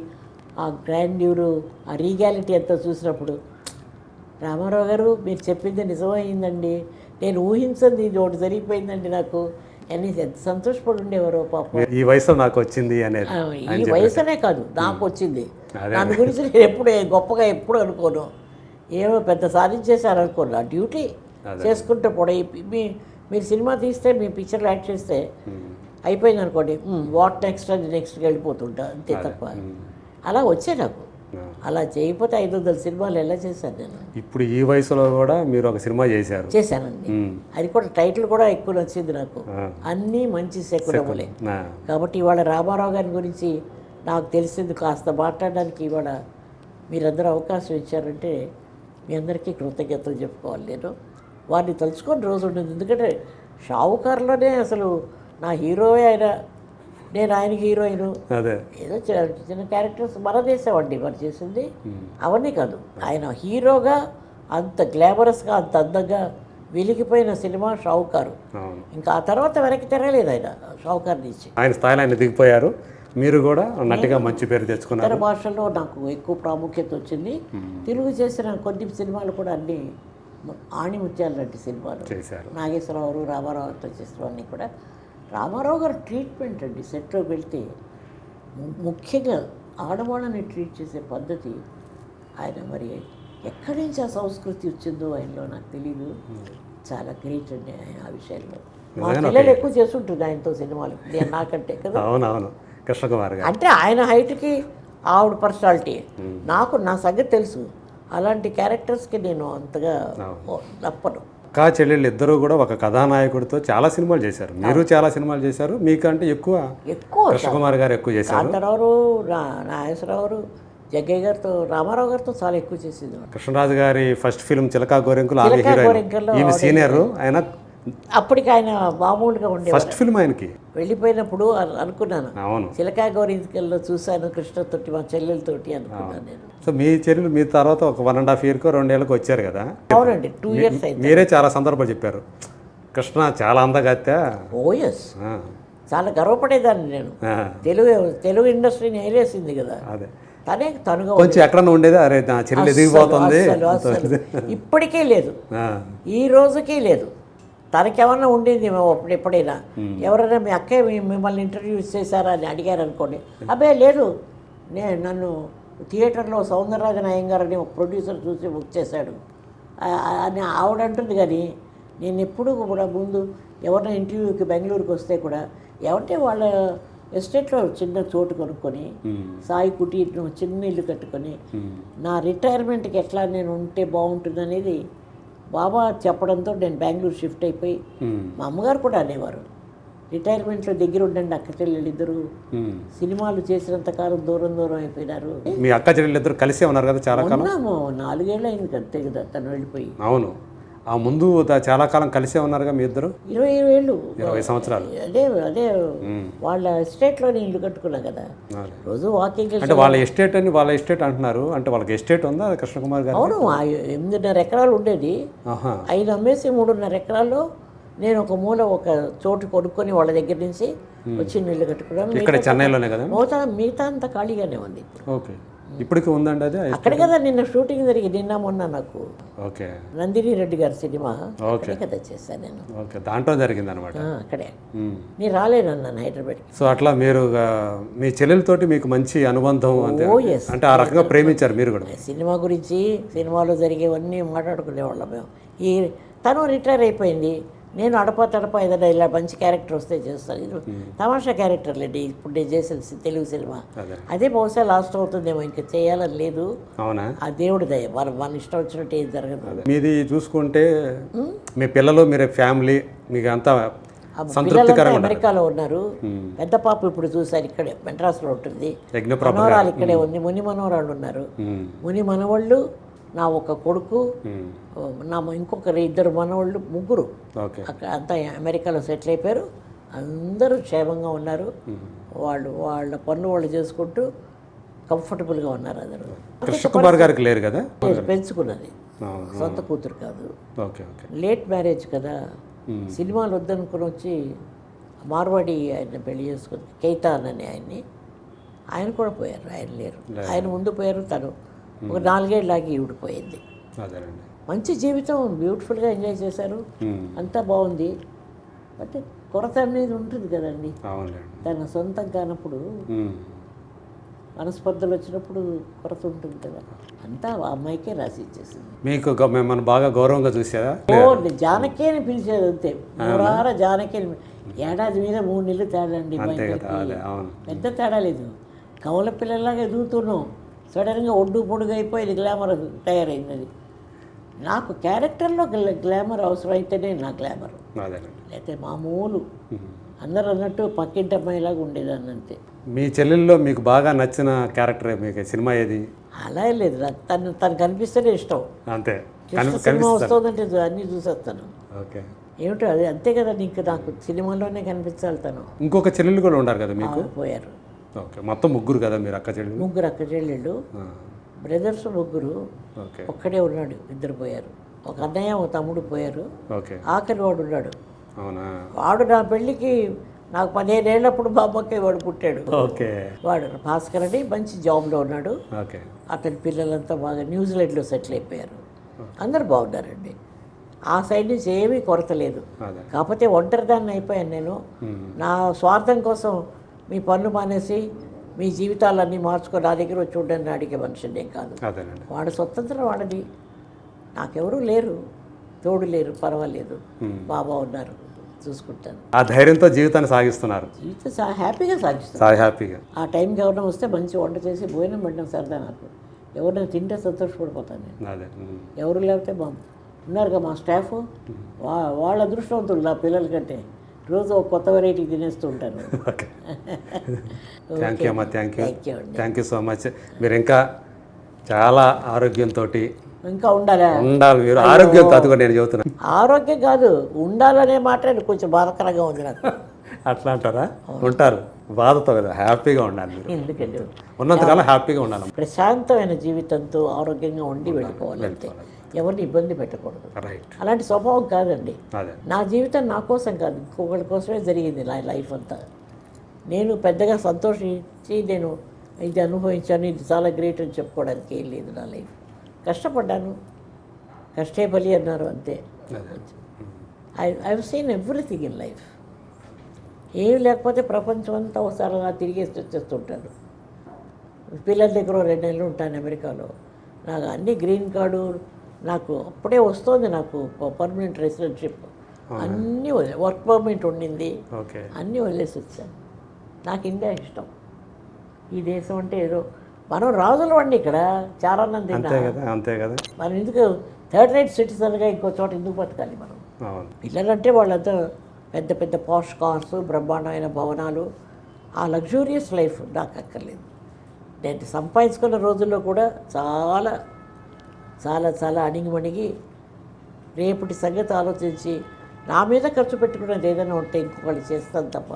ఆ గ్రాండ్యూరు, ఆ రీగాలిటీ అంతా చూసినప్పుడు, రామారావు గారు మీరు చెప్పింది నిజమైందండి, నేను ఊహించింది ఇది ఒకటి జరిగిపోయిందండి నాకు అని ఎంత సంతోషపడి ఉండేవారో పాపం. ఈ వయసులో నాకు వచ్చింది అనేది, ఈ వయసునే కాదు నాకు వచ్చింది. దాని గురించి నేను ఎప్పుడు గొప్పగా ఎప్పుడు అనుకోను, ఏమో పెద్ద సాధించేశారు అనుకోను. ఆ డ్యూటీ చేసుకుంటే కూడా మీరు సినిమా తీస్తే, మీ పిక్చర్లు యాక్ట్ చేస్తే అయిపోయింది అనుకోండి, వాట్ నెక్స్ట్ అని నెక్స్ట్కి వెళ్ళిపోతుంటా అంతే తప్ప. అలా వచ్చే నాకు, అలా చేయకపోతే 500 సినిమాలు ఎలా చేశాను నేను. ఇప్పుడు ఈ వయసులో కూడా మీరు ఒక సినిమా చేశానండి, అది కూడా టైటిల్ కూడా ఎక్కువ నచ్చింది నాకు, అన్నీ మంచి శకునములే. కాబట్టి ఇవాళ రామారావు గారి గురించి నాకు తెలిసింది కాస్త మాట్లాడడానికి ఇవాళ మీరందరూ అవకాశం ఇచ్చారంటే మీ అందరికీ కృతజ్ఞతలు చెప్పుకోవాలి. నేను వారిని తలుచుకొని రోజు ఉండదు, ఎందుకంటే షావుకారులోనే అసలు నా హీరో ఆయన, నేను ఆయనకి హీరోయిన్, అదే ఏదో చిన్న క్యారెక్టర్స్ మన చేసేవాడిని మరి చేసింది అవన్నీ కాదు. ఆయన హీరోగా అంత గ్లామరస్గా అంత అందంగా వెలిగిపోయిన సినిమా షావుకారు. అవును. ఇంకా ఆ తర్వాత వెనక్కి తిరగలేదు ఆయన షావుకారు నుంచి. ఆయన స్థాయిలో ఆయన దిగిపోయారు, మీరు కూడా నటిగా మంచి పేరు తెచ్చుకున్నారు. ఇతర భాషల్లో నాకు ఎక్కువ ప్రాముఖ్యత వచ్చింది. తెలుగు చేసిన కొన్ని సినిమాలు కూడా అన్ని ఆణిముత్యాలు లాంటి సినిమాలు చేశారు. నాగేశ్వరరావు, రామారావు అట్లా చేసినవన్నీ కూడా. రామారావు గారు ట్రీట్మెంట్ అండి, సెట్లోకి వెళ్తే ముఖ్యంగా ఆడవాళ్ళని ట్రీట్ చేసే పద్ధతి ఆయన మరి ఎక్కడి నుంచి ఆ సంస్కృతి వచ్చిందో ఆయనలో నాకు తెలీదు. చాలా గ్రేట్ అండి ఆయన ఆ విషయంలో. మా పిల్లలు ఎక్కువ చేస్తుంటుంది ఆయనతో సినిమాలు నేను నాకంటే కదా. అవునవును, కృష్ణకుమార్ గారు అంటే ఆయన హైట్కి ఆవిడ పర్సనాలిటీ నాకు నా సంగతి తెలుసు. అలాంటి క్యారెక్టర్స్కి నేను అంతగా తప్పను. అక్కా చెల్లెళ్ళు ఇద్దరు కూడా ఒక కథానాయకుడితో చాలా సినిమాలు చేశారు. మీరు చాలా సినిమాలు చేశారు, మీకంటే ఎక్కువ కృష్ణకుమార్ గారు ఎక్కువ చేశారు. కాంతారావు, నాగేశ్వరరావు, జగ్గయ్య గారితో, రామారావు గారితో చాలా ఎక్కువ చేసేది. కృష్ణరాజు గారి ఫస్ట్ ఫిల్మ్ చిలకా గోరింకలు, ఆమె హీరోయిన్, ఈయన సీనియర్. ఆయన అప్పటికి ఆయన మామూలుగా ఉండే ఫస్ట్ ఫిల్మ్ ఆయనకి. వెళ్ళిపోయినప్పుడు అనుకున్నాను, అవును, చిలకా గోరింకల్లో చూశాను కృష్ణతోటి, మా చెల్లెలతోటి అనుకున్నాను నేను. సో మీ చెల్లెలు మీ తర్వాత ఒక 1.5 yearకో 2 ఏళ్ళకో వచ్చారు కదా. అవునండి, 2 years అయింది. మీరే చాలా సందర్భాలు చెప్పారు, కృష్ణ చాలా అందగత్తా. ఓ ఎస్, చాలా గర్వపడేదాన్ని నేను. తెలుగు ఇండస్ట్రీని ఏలేసింది కదా అదే. తనే తనుగా కొంచెం ఎక్కడన్నా ఉండేది, అరే నా చెల్లెలు ఎదిగిపోతుంది. ఇప్పటికే లేదు, ఈ రోజుకి లేదు. తనకేమన్నా ఉండింది అప్పుడు ఎప్పుడైనా ఎవరైనా మీ అక్కయ్య మిమ్మల్ని ఇంటర్వ్యూ చేశారా అని అడిగారు అనుకోండి, అబ్బే లేదు, నన్ను థియేటర్లో సౌందరరాజన్ అయ్యంగారు అని ఒక ప్రొడ్యూసర్ చూసి బుక్ చేశాడు అని ఆవిడ అంటుంది. కానీ నేను ఎప్పుడు కూడా ముందు ఎవరైనా ఇంటర్వ్యూకి బెంగళూరుకి వస్తే కూడా ఏమంటే వాళ్ళ ఎస్టేట్లో చిన్న చోటు కొనుక్కొని సాయి కుటీర్ చిన్న ఇల్లు కట్టుకొని నా రిటైర్మెంట్కి ఎట్లా నేను ఉంటే బాగుంటుంది అనేది బాబా చెప్పడంతో నేను బెంగళూరు షిఫ్ట్ అయిపోయి, మా అమ్మగారు కూడా అనేవారు, రిటైర్మెంట్లో దగ్గర ఉండండి అక్క చెల్లెళ్ళు ఇద్దరు, సినిమాలు చేసినంత కాలం దూరం దూరం అయిపోయినారు. మీ అక్క చెల్లెళ్ళు ఇద్దరు కలిసే ఉన్నారు కదా చాలా కాలం. ఉన్నాము, 4 ఏళ్ళు అయింది అంతే కదా తను వెళ్ళిపోయి. అవును, ఆ ముందు చాలా కాలం కలిసే ఉన్నారుగా మీ ఇద్దరు. 20 ఏళ్ళు, 20 సంవత్సరాలు. అదే వాళ్ళ ఎస్టేట్లోనే ఇల్లు కట్టుకున్నా కదా, రోజు వాకింగ్. అంటే వాళ్ళ ఎస్టేట్ అని వాళ్ళ ఎస్టేట్ అంటున్నారు, అంటే వాళ్ళకి ఎస్టేట్ ఉందా కృష్ణకుమార్ గారు? అవును, 8.5 ఎకరాలు ఉండేది, 5 అమ్మేసి 3.5 ఎకరాల్లో నేను ఒక మూల ఒక చోటు కొనుక్కొని వాళ్ళ దగ్గర నుంచి వచ్చి ఇల్లు కట్టుకున్నాను. ఇక్కడ చెన్నైలోనే కదా? మిగతా అంతా ఖాళీగానే ఉంది. ఓకే, ఇప్పటికి ఉందండి అది? అక్కడ కదా నిన్న షూటింగ్ జరిగి నిన్న మొన్న నాకు. ఓకే, నందిని రెడ్డి గారి సినిమా కదా చేశాను నేను. ఓకే, దాంట్లో జరిగింది అనమాట. అక్కడే నేను రాలేనన్నాను హైదరాబాద్. సో అట్లా మీరు మీ చెల్లెలతోటి మీకు మంచి అనుబంధం అంటే ఆ రకంగా ప్రేమించారు మీరు కూడా? సినిమా గురించి, సినిమాలో జరిగేవన్నీ మాట్లాడుకునేవాళ్ళం మేము. తను రిటైర్ అయిపోయింది, నేను తడప ఏదైనా ఇలా మంచి క్యారెక్టర్ వస్తే చేస్తాను. ఇది తమాషా క్యారెక్టర్లేండి ఇప్పుడు నేను చేసిన తెలుగు సినిమా. అదే బహుశా లాస్ట్ అవుతుందేమో, ఇంకా చేయాలని లేదు. అవునా? ఆ దేవుడి దయ, మన ఇష్టం వచ్చినట్టు ఏం జరగదు. మీది చూసుకుంటే మీ పిల్లలు, మీరే ఫ్యామిలీ, మీకు అంతా సంతృప్తికరంగా అమెరికాలో ఉన్నారు. పెద్ద పాప ఇప్పుడు చూసారు ఇక్కడే మెడ్రాస్లో ఉంటుంది, మనవరాలు ఇక్కడే ఉంది, ముని మనవరాళ్ళు ఉన్నారు, ముని మనవాళ్ళు, నా ఒక కొడుకు, నా ఇంకొక 2 మనవాళ్ళు, 3 అక్కడ అంతా అమెరికాలో సెటిల్ అయిపోయారు. అందరూ క్షేమంగా ఉన్నారు, వాళ్ళ పన్ను వాళ్ళు చేసుకుంటూ కంఫర్టబుల్గా ఉన్నారు అందరూ. కృష్ణకుమార్ గారికి లేరు కదా? పెంచుకున్నది, సొంత కూతురు కాదు, లేట్ మ్యారేజ్ కదా. సినిమాలు వద్దనుకుని వచ్చి మార్వాడి ఆయన పెళ్లి చేసుకుని, కేతాన్ అని ఆయన కూడా పోయారు, ఆయన లేరు. ఆయన ముందు పోయారు, తను ఒక 4 ఏళ్ళకి ఊడిపోయింది. మంచి జీవితం, బ్యూటిఫుల్గా ఎంజాయ్ చేశారు, అంతా బాగుంది. బట్ కొరత అనేది ఉంటుంది కదండి, తన సొంతం కానప్పుడు మనస్పర్ధలు వచ్చినప్పుడు కొరత ఉంటుంది కదా. అంతా ఆ అమ్మాయికే రాసి ఇచ్చేసింది. మీకు మిమ్మల్ని బాగా గౌరవంగా చూసారా? జానకి అని పిలిచేది అంతే, మూరార జానకి. ఏడాది మీద 3 నెలలు తేడా అండి, పెద్ద తేడా లేదు. కవల పిల్లలాగా ఎదుగుతున్నాం, సడన్గా ఒడ్డు పొడుగు అయిపోయి గ్లామర్ తయారైంది. అది నాకు క్యారెక్టర్లో గ్లామర్ అవసరం అయితేనే నా గ్లామర్, లేకపోతే మామూలు అందరూ అన్నట్టు పక్కింటి అమ్మాయిలాగా ఉండేదాన్ని అంతే. మీ చెల్లెల్లో మీకు బాగా నచ్చిన క్యారెక్టర్ మీకు సినిమా ఏది? అలా లేదు, తను కనిపిస్తేనే ఇష్టం అంతే. సినిమా వస్తుందంటే అన్నీ చూసేస్తాను. ఓకే, ఏమిటో అది అంతే కదా, నీకు నాకు సినిమాలోనే కనిపించాలి తను. ఇంకొక చెల్లెలు కూడా ఉన్నారు కదా మీకు? పోయారు. ఓకే, మొత్తం ముగ్గురు కదా మీరు అక్క చెల్లెలు? ముగ్గురు అక్క చెల్లెళ్ళు, బ్రదర్స్ ముగ్గురు, ఓకే ఒక్కడే ఉన్నాడు, ఇద్దరు పోయారు. ఒక అన్నయ్య ఒక తమ్ముడు పోయారు. ఓకే, ఆఖరి వాడు ఉన్నాడు. అవునా? వాడు నా పెళ్ళికి నాకు 15 ఏళ్ళప్పుడు మా అమ్మకే వాడు పుట్టాడు. ఓకే వాడు భాస్కర్ అని మంచి జాబ్లో ఉన్నాడు. ఓకే, అతని పిల్లలంతా బాగా న్యూజిలాండ్లో సెటిల్ అయిపోయారు. అందరు బాగున్నారండి. ఆ సైడ్ నుంచి ఏమీ కొరత లేదు. అదే కాకపోతే ఒంటరిదాన్ని అయిపోయాను నేను. నా స్వార్థం కోసం మీ పనులు మానేసి మీ జీవితాలన్నీ మార్చుకొని నా దగ్గర వచ్చి చూడడానికి అడిగే మనిషిని ఏం కాదు. అదేనండి. వాడు స్వతంత్రం వాడది. నాకెవరూ లేరు, తోడు లేరు, పర్వాలేదు, బాబా ఉన్నారు, చూసుకుంటాను. ఆ ధైర్యంతో జీవితాన్ని సాగిస్తున్నారు. జీవితం హ్యాపీగా సాగిస్తాను. హ్యాపీగా. ఆ టైంకి ఎవరైనా వస్తే మంచి వంట చేసి భోజనం పెట్టడం సరదా నాకు. ఎవరైనా తింటే సంతోషపడిపోతాను నేను. అదే ఎవరు లేకపోతే ఉన్నారుగా మా స్టాఫ్, వాళ్ళ అదృష్టవంతులు నా పిల్లల కంటే. రోజు ఒక కొత్త వెరైటీ తినేస్తూ ఉంటాను. ఓకే, థ్యాంక్ యూ అమ్మా, థ్యాంక్ యూ, థ్యాంక్ యూ అండి. Thank you so much. మీరు ఇంకా చాలా ఆరోగ్యంతో ఇంకా ఉండాలా? ఉండాలి మీరు. ఆరోగ్యంతో, అది కూడా నేను చెబుతున్నాను. ఆరోగ్యం కాదు, ఉండాలనే మాట కొంచెం బాధకరంగా ఉంది నాకు. అట్లా అంటారా? ఉంటారు బాధతో కదా, హ్యాపీగా ఉండాలి మీరు. ఎందుకంటే ఉన్నంతకాలం హ్యాపీగా ఉండాలి. ప్రశాంతమైన జీవితంతో ఆరోగ్యంగా ఉండి వెళ్ళిపోవాలంటే, ఎవరిని ఇబ్బంది పెట్టకూడదు. రైట్, అలాంటి స్వభావం కాదండి. అదే నా జీవితం నా కోసం కాదు, ఇంకొకరి కోసమే జరిగింది నా లైఫ్ అంతా. నేను పెద్దగా సంతోషించి నేను ఇది అనుభవించాను, ఇది చాలా గ్రేట్ అని చెప్పుకోవడానికి ఏం లేదు. నా లైఫ్ కష్టపడ్డాను, కష్టే బలి అన్నారు అంతే. I have seen everything in life. ఏం లేకపోతే ప్రపంచం అంతా ఒకసారి అలా తిరిగేసి వచ్చేస్తుంటాను. పిల్లల దగ్గర 2 నెలలు ఉంటాను అమెరికాలో. నాకు అన్ని గ్రీన్ కార్డు, నాకు అప్పుడే వస్తుంది, నాకు పర్మనెంట్ రెసిడెన్షిప్ అన్నీ వర్క్ పర్మిట్ ఉండింది, ఓకే, అన్నీ వదిలేసి వచ్చాను. నాకు ఇండియా ఇష్టం. ఈ దేశం అంటే ఏదో మనం రాజులు అండి, ఇక్కడ చాలా మంది. అంతే కదా, అంతే కదా. మనం ఎందుకు థర్డ్ రేట్ సిటిజన్గా ఇంకో చోట ఎందుకు బతకాలి మనం? అవును. పిల్లలంటే వాళ్ళంతా పెద్ద పెద్ద పాష్ కార్స్, బ్రహ్మాండమైన భవనాలు, ఆ లగ్జూరియస్ లైఫ్ నాకు అక్కర్లేదు. నేను సంపాదించుకున్న రోజుల్లో కూడా చాలా చాలా చాలా అణిగిమణిగి రేపటి సంగతి ఆలోచించి నా మీద ఖర్చు పెట్టుకునేది ఏదైనా ఉంటే ఇంకొకళ్ళు చేస్తాను తప్ప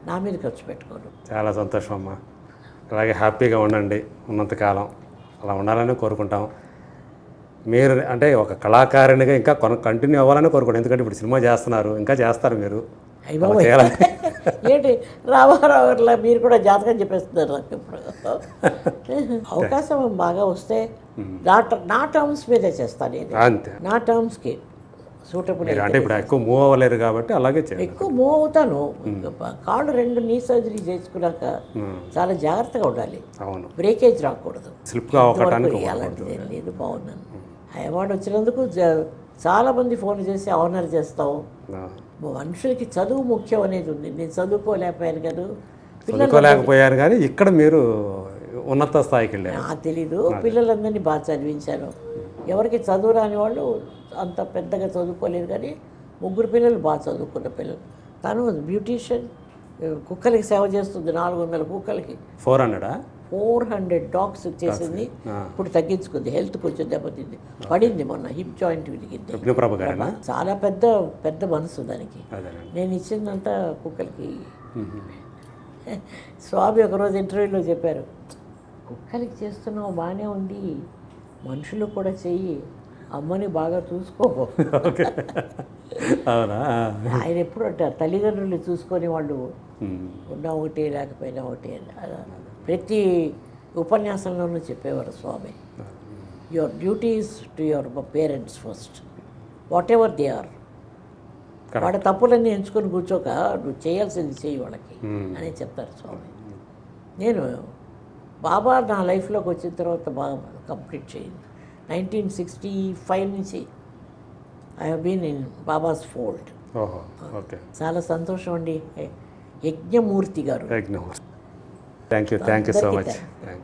నా మీద ఖర్చు పెట్టుకోను. చాలా సంతోషం అమ్మా. అలాగే హ్యాపీగా ఉండండి ఉన్నంతకాలం, అలా ఉండాలని కోరుకుంటాం. మీరు అంటే ఒక కళాకారునిగా ఇంకా కంటిన్యూ అవ్వాలని కోరుకుంటాం. ఎందుకంటే ఇప్పుడు సినిమా చేస్తున్నారు, ఇంకా చేస్తారు మీరు. అలా చేయాలని. ఏంటి రామారావులా మీరు కూడా జాతకం చెప్పేస్తున్నారు నాకు ఇప్పుడు. అవకాశం బాగా వస్తే నా టర్మ్స్ మీదే చేస్తాను నేను. అంతే, నా టర్మ్స్కి సూటబుల్. అంటే ఇప్పుడు ఎక్కువ మూవ్ అవ్వలేరు కాబట్టి అలాగే చేయాలి. ఎక్కువ మూవ్ అవుతాను. కాళ్ళు 2 నీ సర్జరీ చేసుకున్నాక చాలా జాగ్రత్తగా ఉండాలి. అవును, బ్రేకేజ్ రాకూడదు. స్లిప్గా అవ్వటానికి అలాంటిది ఏం లేదు. బాగున్నాను. అవార్డు వచ్చినందుకు చాలామంది ఫోన్ చేసి ఆనర్ చేస్తావు. మనుషులకి చదువు ముఖ్యం అనేది ఉంది. నేను చదువుకోలేకపోయాను కదా, చదువుకోలేకపోయారు కానీ ఇక్కడ మీరు ఉన్నత స్థాయికి వెళ్ళారు. నాకు తెలీదు. పిల్లలందరినీ బాగా చదివించాను. ఎవరికి చదువు రాని వాళ్ళు అంత పెద్దగా చదువుకోలేదు, కానీ 3 పిల్లలు బాగా చదువుకున్న పిల్లలు. తను బ్యూటీషియన్, కుక్కలకి సేవ చేస్తుంది. 400 కుక్కలకి 400 డాగ్స్ చేసింది. ఇప్పుడు తగ్గించుకుంది, హెల్త్ కొంచెం దెబ్బతింది, పడింది మొన్న, హిప్ జాయింట్ విరిగింది. చాలా పెద్ద పెద్ద మనసు దానికి. నేను ఇచ్చిందంతా కుక్కలకి. స్వామి ఒకరోజు ఇంటర్వ్యూలో చెప్పారు, కుక్కలకి చేస్తున్నావు బాగానే ఉంది, మనుషులు కూడా చెయ్యి, అమ్మని బాగా చూసుకో. అవునా? ఆయన ఎప్పుడు అంటారు, తల్లిదండ్రులు చూసుకొని వాళ్ళు ఉన్న ఒకటే లేకపోయినా ఒకటే అని ప్రతి ఉపన్యాసంలోనూ చెప్పేవారు స్వామి. Your duties to your parents first, whatever they are. వాడి తప్పులన్నీ ఎంచుకొని కూర్చోక నువ్వు చేయాల్సింది చేయి వాళ్ళకి అని చెప్తారు స్వామి. నేను బాబా నా లైఫ్లోకి వచ్చిన తర్వాత బాగా కంప్లీట్ చేయండి. 1965 నుంచి I have been in Baba's fold. చాలా సంతోషం అండి. యజ్ఞమూర్తి గారు. Thank you so much. Thank you.